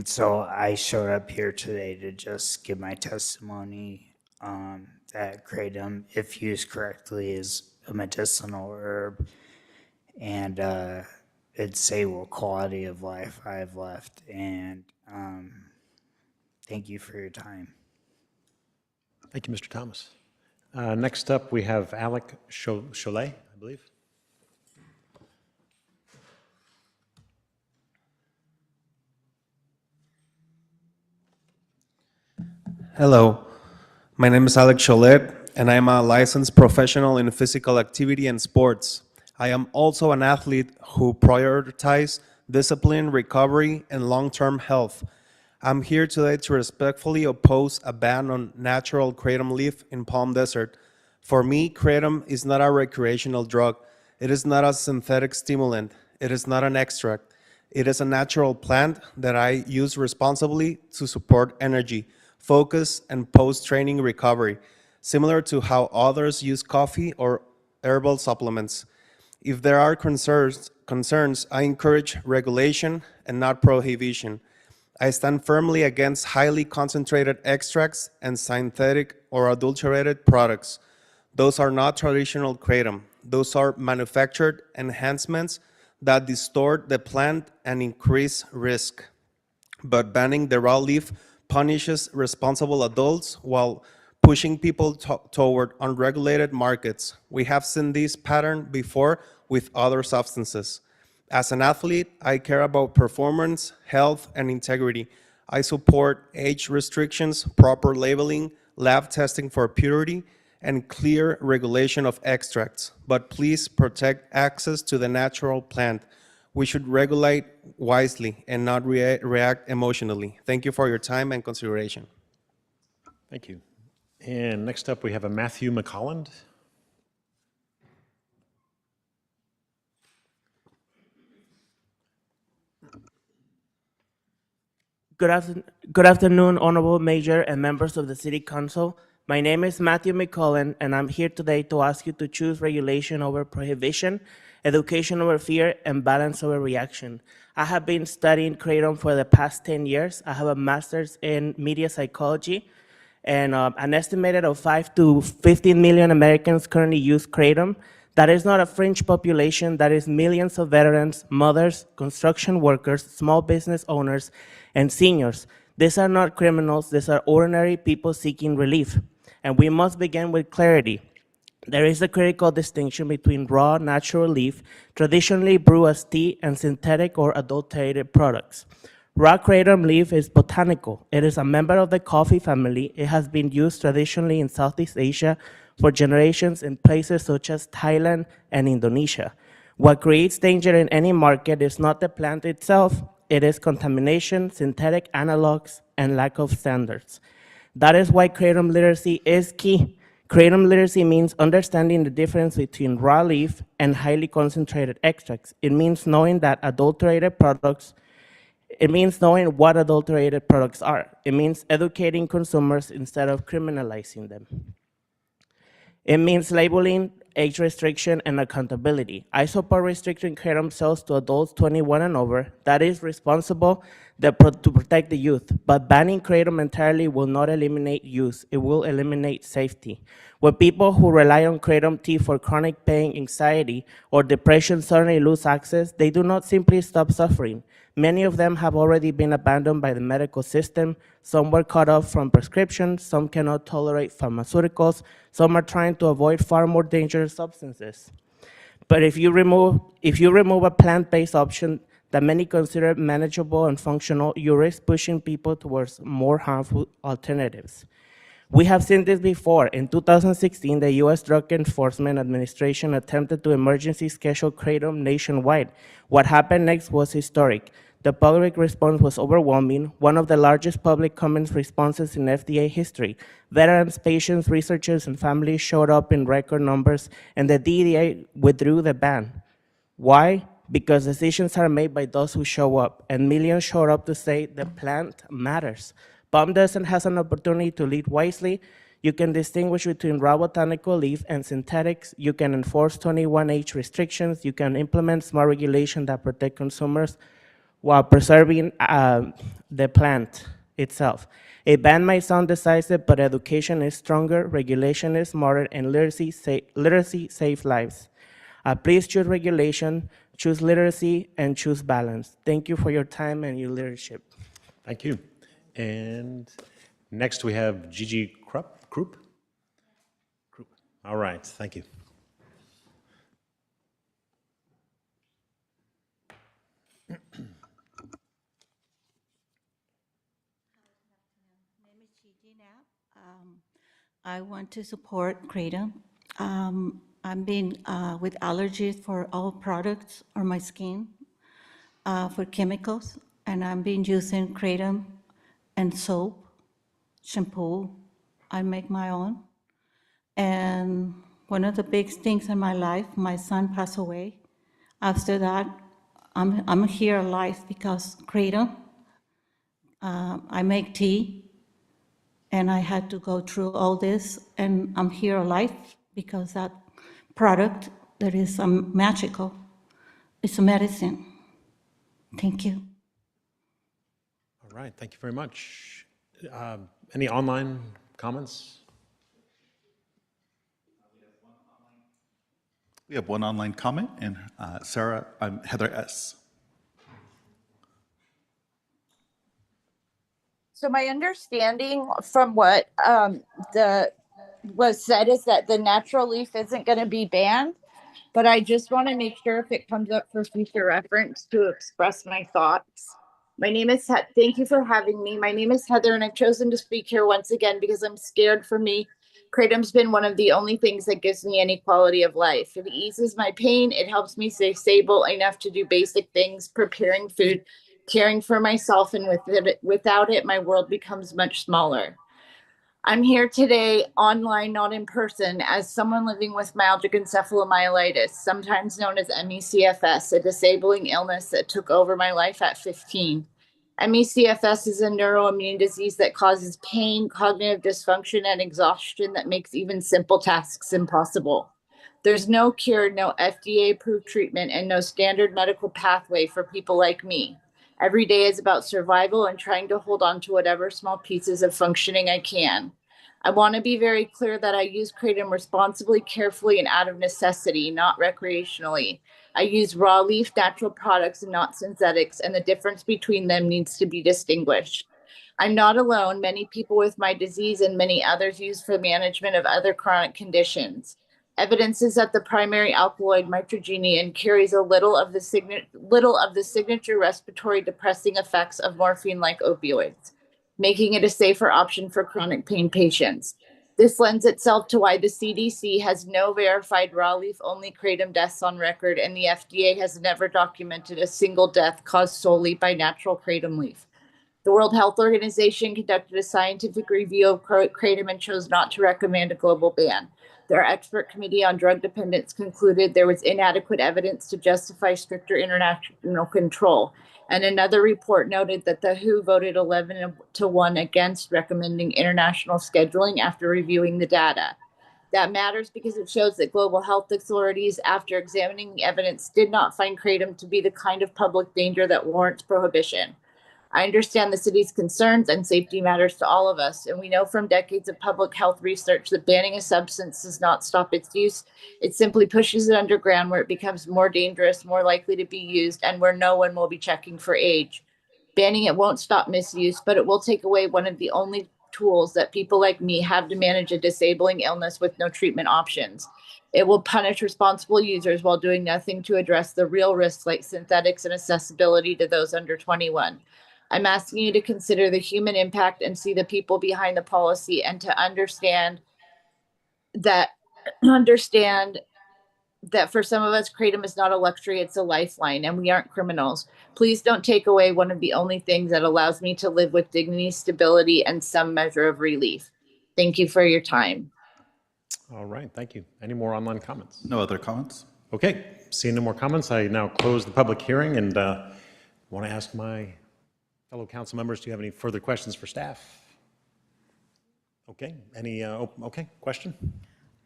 Speaker 22: so I showed up here today to just give my testimony that kratom, if used correctly, is a medicinal herb, and it'd say what quality of life I have left. And thank you for your time.
Speaker 1: Thank you, Mr. Thomas. Next up, we have Alec Cholet, I believe.
Speaker 23: Hello, my name is Alec Cholet, and I'm a licensed professional in physical activity and sports. I am also an athlete who prioritizes discipline, recovery, and long-term health. I'm here today to respectfully oppose a ban on natural kratom leaf in Palm Desert. For me, kratom is not a recreational drug. It is not a synthetic stimulant. It is not an extract. It is a natural plant that I use responsibly to support energy, focus, and post-training recovery, similar to how others use coffee or herbal supplements. If there are concerns, I encourage regulation and not prohibition. I stand firmly against highly concentrated extracts and synthetic or adulterated products. Those are not traditional kratom. Those are manufactured enhancements that distort the plant and increase risk. But banning the raw leaf punishes responsible adults while pushing people toward unregulated markets. We have seen this pattern before with other substances. As an athlete, I care about performance, health, and integrity. I support age restrictions, proper labeling, lab testing for purity, and clear regulation of extracts. But please protect access to the natural plant. We should regulate wisely and not react emotionally. Thank you for your time and consideration.
Speaker 1: Thank you. And next up, we have a Matthew McColland.
Speaker 7: Good afternoon, Honorable Mayor and members of the City Council. My name is Matthew McCullen, and I'm here today to ask you to choose regulation over prohibition, education over fear, and balance over reaction. I have been studying Kratom for the past 10 years. I have a master's in media psychology, and an estimated of 5 to 15 million Americans currently use Kratom. That is not a fringe population, that is millions of veterans, mothers, construction workers, small business owners, and seniors. These are not criminals, these are ordinary people seeking relief. And we must begin with clarity. There is a critical distinction between raw, natural leaf, traditionally brewed as tea, and synthetic or adulterated products. Raw Kratom leaf is botanical. It is a member of the coffee family. It has been used traditionally in Southeast Asia for generations in places such as Thailand and Indonesia. What creates danger in any market is not the plant itself, it is contamination, synthetic analogs, and lack of standards. That is why Kratom literacy is key. Kratom literacy means understanding the difference between raw leaf and highly concentrated extracts. It means knowing that adulterated products It means knowing what adulterated products are. It means educating consumers instead of criminalizing them. It means labeling, age restriction, and accountability. I support restricting Kratom sales to adults 21 and over. That is responsible to protect the youth. But banning Kratom entirely will not eliminate use. It will eliminate safety. When people who rely on Kratom tea for chronic pain, anxiety, or depression suddenly lose access, they do not simply stop suffering. Many of them have already been abandoned by the medical system. Some were cut off from prescriptions. Some cannot tolerate pharmaceuticals. Some are trying to avoid far more dangerous substances. But if you remove a plant-based option that many consider manageable and functional, you risk pushing people towards more harmful alternatives. We have seen this before. In 2016, the U.S. Drug Enforcement Administration attempted to emergency schedule Kratom nationwide. What happened next was historic. The public response was overwhelming, one of the largest public comments responses in FDA history. Veterans, patients, researchers, and families showed up in record numbers, and the DEA withdrew the ban. Why? Because decisions are made by those who show up, and millions showed up to say the plant matters. Palm Desert has an opportunity to lead wisely. You can distinguish between raw botanical leaf and synthetics. You can enforce 21 age restrictions. You can implement smart regulation that protect consumers while preserving the plant itself. A ban might sound decisive, but education is stronger, regulation is smarter, and literacy saves lives. Please choose regulation, choose literacy, and choose balance. Thank you for your time and your leadership.
Speaker 1: Thank you. And next we have Gigi Krupp. All right, thank you.
Speaker 8: I want to support Kratom. I've been with allergies for all products on my skin for chemicals, and I've been using Kratom and soap, shampoo. I make my own. And one of the big things in my life, my son passed away. After that, I'm here alive because Kratom. I make tea, and I had to go through all this, and I'm here alive because that product that is magical. It's a medicine. Thank you.
Speaker 1: All right, thank you very much. Any online comments?
Speaker 20: We have one online comment, and Sarah, Heather S.
Speaker 21: So my understanding from what was said is that the natural leaf isn't going to be banned. but I just want to make sure if it comes up for future reference to express my thoughts. My name is, thank you for having me. My name is Heather, and I've chosen to speak here once again because I'm scared for me. Kratom's been one of the only things that gives me any quality of life. It eases my pain. It helps me stay stable enough to do basic things, preparing food, caring for myself, and without it, my world becomes much smaller. I'm here today online, not in person, as someone living with myalgic encephalomyelitis, sometimes known as ME/CFS, a disabling illness that took over my life at 15. ME/CFS is a neuroimmune disease that causes pain, cognitive dysfunction, and exhaustion that makes even simple tasks impossible. There's no cure, no FDA-approved treatment, and no standard medical pathway for people like me. Every day is about survival and trying to hold on to whatever small pieces of functioning I can. I want to be very clear that I use Kratom responsibly, carefully, and out of necessity, not recreationally. I use raw leaf natural products and not synthetics, and the difference between them needs to be distinguished. I'm not alone. Many people with my disease and many others use for management of other chronic conditions. Evidence is that the primary alkaloid mitragynine carries a little of the signature respiratory depressing effects of morphine-like opioids, making it a safer option for chronic pain patients. This lends itself to why the CDC has no verified raw leaf only Kratom deaths on record, and the FDA has never documented a single death caused solely by natural Kratom leaf. The World Health Organization conducted a scientific review of Kratom and chose not to recommend a global ban. Their expert committee on drug dependence concluded there was inadequate evidence to justify stricter international control. And another report noted that the WHO voted 11-1 against recommending international scheduling after reviewing the data. That matters because it shows that global health authorities, after examining the evidence, did not find Kratom to be the kind of public danger that warrants prohibition. I understand the city's concerns, and safety matters to all of us. And we know from decades of public health research that banning a substance does not stop its use. It simply pushes it underground where it becomes more dangerous, more likely to be used, and where no one will be checking for age. Banning it won't stop misuse, but it will take away one of the only tools that people like me have to manage a disabling illness with no treatment options. It will punish responsible users while doing nothing to address the real risks like synthetics and accessibility to those under 21. I'm asking you to consider the human impact and see the people behind the policy, and to understand that for some of us, Kratom is not a luxury, it's a lifeline, and we aren't criminals. Please don't take away one of the only things that allows me to live with dignity, stability, and some measure of relief. Thank you for your time.
Speaker 1: All right, thank you. Any more online comments?
Speaker 20: No other comments.
Speaker 1: Okay, seeing no more comments, I now close the public hearing and want to ask my fellow council members, do you have any further questions for staff? Okay, okay, question?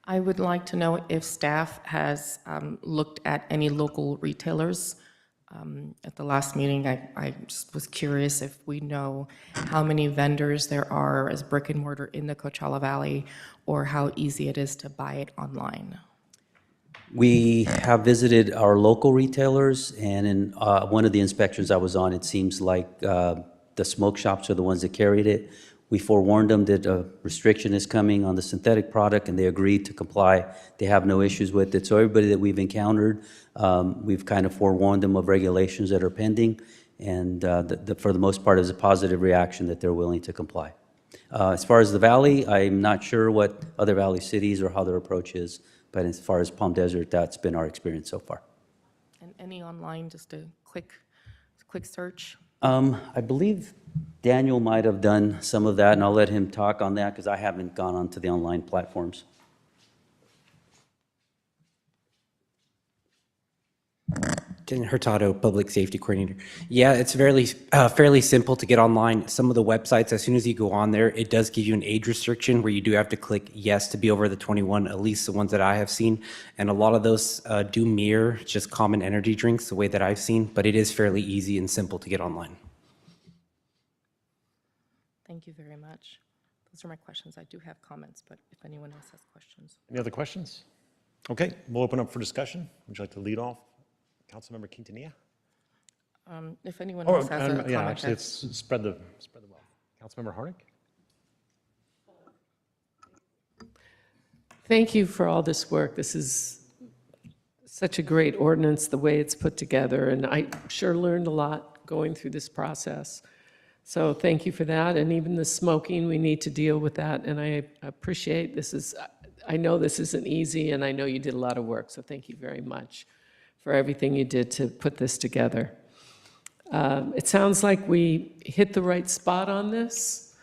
Speaker 12: I would like to know if staff has looked at any local retailers. At the last meeting, I just was curious if we know how many vendors there are as brick and mortar in the Coachella Valley, or how easy it is to buy it online.
Speaker 4: We have visited our local retailers, and in one of the inspections I was on, it seems like the smoke shops are the ones that carried it. We forewarned them that a restriction is coming on the synthetic product, and they agreed to comply. They have no issues with it. So everybody that we've encountered, we've kind of forewarned them of regulations that are pending, and for the most part, it's a positive reaction that they're willing to comply. As far as the valley, I'm not sure what other valley cities or how their approach is. But as far as Palm Desert, that's been our experience so far.
Speaker 12: And any online, just a quick search?
Speaker 4: I believe Daniel might have done some of that, and I'll let him talk on that because I haven't gone onto the online platforms.
Speaker 9: Dan Hurtado, Public Safety Coordinator. Yeah, it's fairly simple to get online. Some of the websites, as soon as you go on there, it does give you an age restriction where you do have to click yes to be over the 21, at least the ones that I have seen. And a lot of those do mirror just common energy drinks the way that I've seen, but it is fairly easy and simple to get online.
Speaker 12: Thank you very much. Those are my questions. I do have comments, but if anyone else has questions.
Speaker 1: Any other questions? Okay, we'll open up for discussion. Would you like to lead off? Councilmember Quintanilla?
Speaker 12: If anyone else has a comment.
Speaker 1: Yeah, actually, it's spread the wealth. Councilmember Harnick?
Speaker 3: Thank you for all this work. This is such a great ordinance, the way it's put together, and I sure learned a lot going through this process. So thank you for that, and even the smoking, we need to deal with that, and I appreciate I know this isn't easy, and I know you did a lot of work, so thank you very much for everything you did to put this together. It sounds like we hit the right spot on this,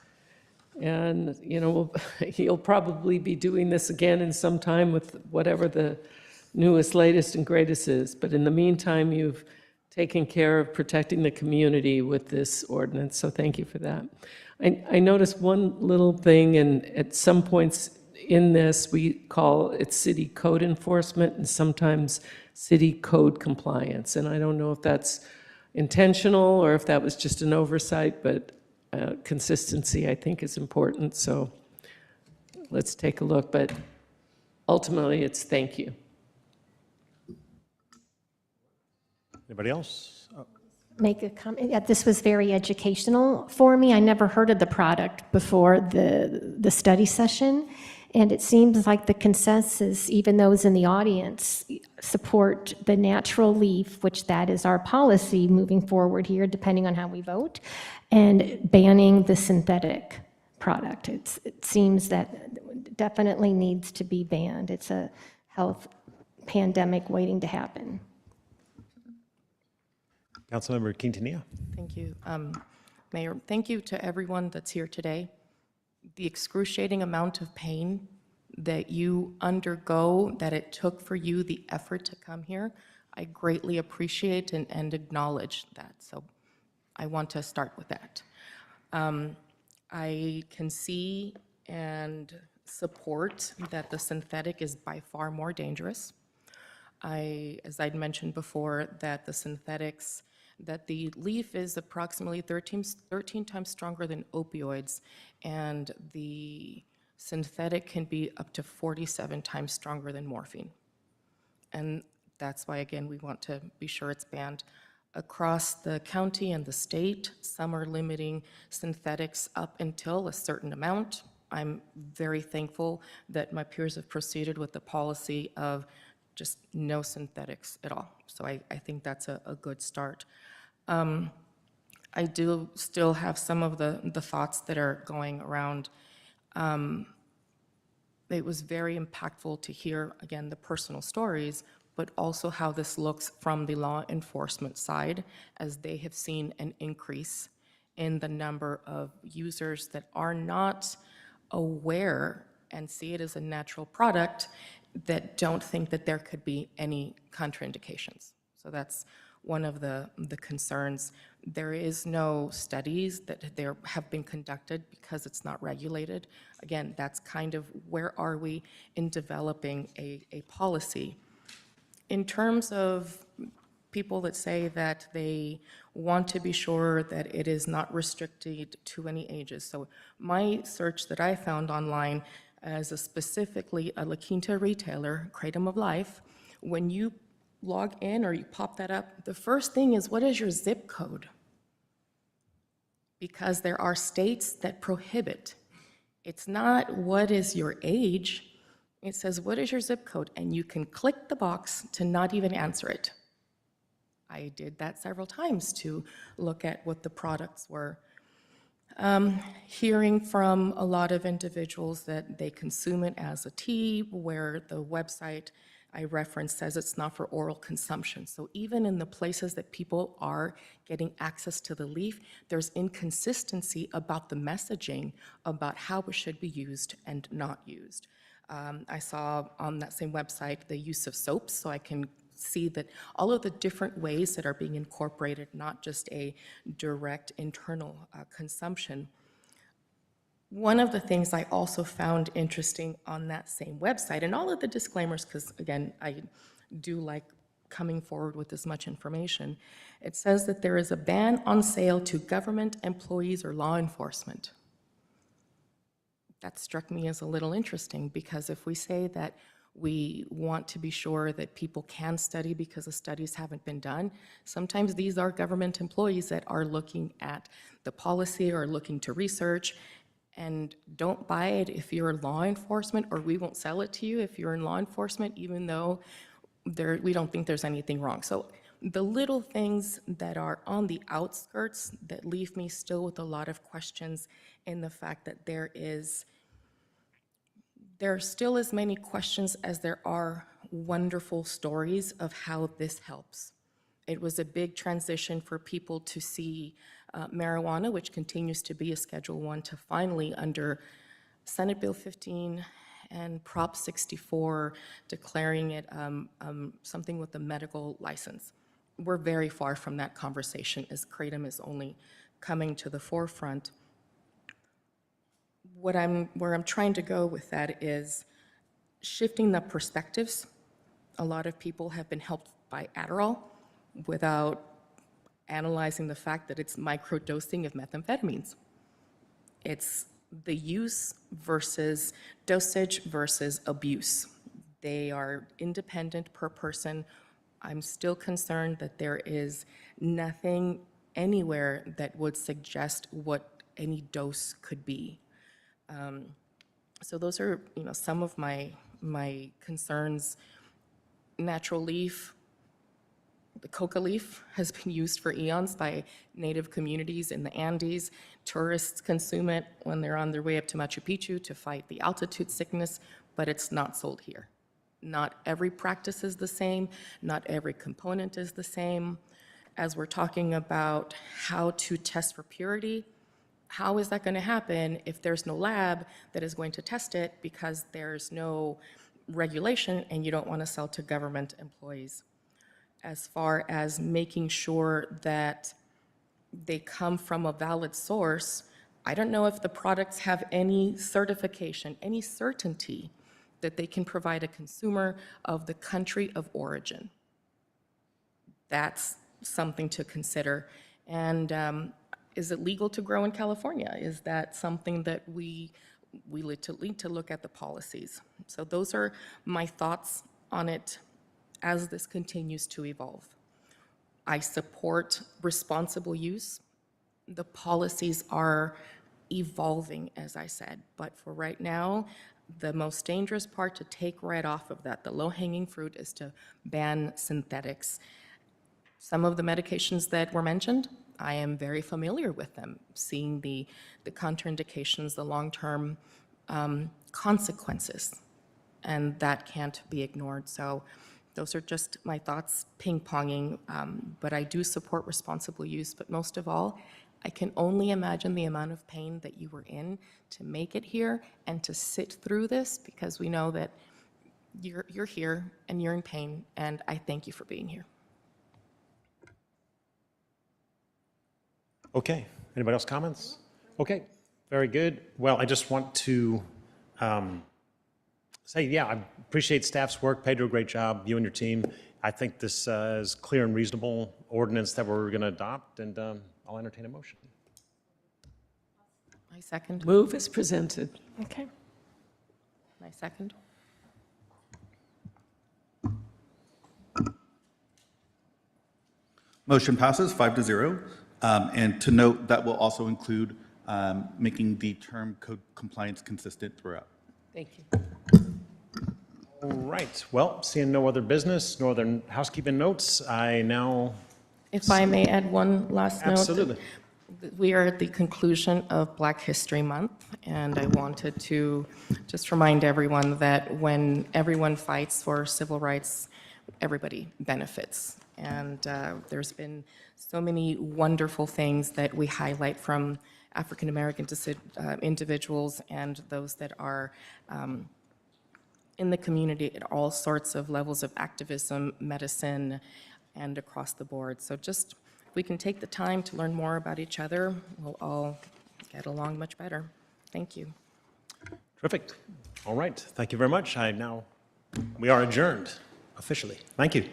Speaker 3: and, you know, you'll probably be doing this again in some time with whatever the newest, latest, and greatest is, but in the meantime, you've taken care of protecting the community with this ordinance, so thank you for that. I noticed one little thing, and at some points in this, we call it city code enforcement and sometimes city code compliance, and I don't know if that's intentional or if that was just an oversight, but consistency, I think, is important, so let's take a look, but ultimately, it's thank you.
Speaker 1: Anybody else?
Speaker 16: Make a comment. Yeah, this was very educational for me. I never heard of the product before the study session, and it seems like the consensus, even those in the audience, support the natural leaf, which that is our policy moving forward here, depending on how we vote, and banning the synthetic product. It seems that definitely needs to be banned. It's a health pandemic waiting to happen.
Speaker 1: Councilmember Quintanilla.
Speaker 12: Thank you. Mayor, thank you to everyone that's here today. The excruciating amount of pain that you undergo, that it took for you, the effort to come here, I greatly appreciate and acknowledge that. So I want to start with that. I can see and support that the synthetic is by far more dangerous. As I'd mentioned before, that the synthetics, that the leaf is approximately 13 times stronger than opioids, and the synthetic can be up to 47 times stronger than morphine. And that's why, again, we want to be sure it's banned. Across the county and the state, some are limiting synthetics up until a certain amount. I'm very thankful that my peers have proceeded with the policy of just no synthetics at all. So I think that's a good start. I do still have some of the thoughts that are going around. It was very impactful to hear, again, the personal stories, but also how this looks from the law enforcement side, as they have seen an increase in the number of users that are not aware and see it as a natural product, that don't think that there could be any contraindications. So that's one of the concerns. There is no studies that there have been conducted because it's not regulated. Again, that's kind of where are we in developing a policy. In terms of people that say that they want to be sure that it is not restricted to any ages. So my search that I found online as specifically a La Quinta retailer, Kratom of Life, when you log in or you pop that up, the first thing is, what is your zip code? Because there are states that prohibit. It's not what is your age, it says what is your zip code, and you can click the box to not even answer it. I did that several times to look at what the products were. Hearing from a lot of individuals that they consume it as a tea, where the website I referenced says it's not for oral consumption. So even in the places that people are getting access to the leaf, there's inconsistency about the messaging about how it should be used and not used. I saw on that same website the use of soaps, so I can see that all of the different ways that are being incorporated, not just a direct internal consumption. One of the things I also found interesting on that same website, and all of the disclaimers, because again, I do like coming forward with as much information, it says that there is a ban on sale to government employees or law enforcement. That struck me as a little interesting, because if we say that we want to be sure that people can study because the studies haven't been done, sometimes these are government employees that are looking at the policy or looking to research, and don't buy it if you're law enforcement, or we won't sell it to you if you're in law enforcement, even though we don't think there's anything wrong. So the little things that are on the outskirts that leave me still with a lot of questions in the fact that there are still as many questions as there are wonderful stories of how this helps. It was a big transition for people to see marijuana, which continues to be a Schedule I, to finally, under Senate Bill 15 and Prop 64, declaring it something with a medical license. We're very far from that conversation, as Kratom is only coming to the forefront. Where I'm trying to go with that is shifting the perspectives. A lot of people have been helped by Adderall without analyzing the fact that it's microdosing of methamphetamines. It's the use versus dosage versus abuse. They are independent per person. I'm still concerned that there is nothing anywhere that would suggest what any dose could be. So those are, some of my concerns. Natural leaf, the coca leaf has been used for eons by native communities in the Andes. Tourists consume it when they're on their way up to Machu Picchu to fight the altitude sickness, but it's not sold here. Not every practice is the same. Not every component is the same. As we're talking about how to test for purity, how is that going to happen if there's no lab that is going to test it because there's no regulation and you don't want to sell to government employees? As far as making sure that they come from a valid source, I don't know if the products have any certification, any certainty that they can provide a consumer of the country of origin. That's something to consider. And is it legal to grow in California? Is that something that we need to look at the policies? So those are my thoughts on it as this continues to evolve. I support responsible use. The policies are evolving, as I said, but for right now, the most dangerous part to take right off of that, the low-hanging fruit, is to ban synthetics. Some of the medications that were mentioned, I am very familiar with them, seeing the contraindications, the long-term consequences, and that can't be ignored. So those are just my thoughts ping-ponging, but I do support responsible use. But most of all, I can only imagine the amount of pain that you were in to make it here and to sit through this, because we know that you're here and you're in pain, and I thank you for being here.
Speaker 1: Okay, anybody else comments? Okay, very good. Well, I just want to say, yeah, I appreciate staff's work. Pedro, great job, you and your team. I think this is clear and reasonable ordinance that we're going to adopt, and I'll entertain a motion.
Speaker 12: I second.
Speaker 3: Move as presented.
Speaker 12: Okay. I second.
Speaker 20: Motion passes 5-0. And to note, that will also include making the term code compliance consistent throughout.
Speaker 12: Thank you.
Speaker 1: All right, well, seeing no other business, no other housekeeping notes, I now...
Speaker 12: If I may add one last note.
Speaker 1: Absolutely.
Speaker 12: We are at the conclusion of Black History Month, and I wanted to just remind everyone that when everyone fights for civil rights, everybody benefits. And there's been so many wonderful things that we highlight from African American individuals and those that are in the community at all sorts of levels of activism, medicine, and across the board. So just, if we can take the time to learn more about each other, we'll all get along much better. Thank you.
Speaker 1: Terrific. All right, thank you very much. We are adjourned officially. Thank you.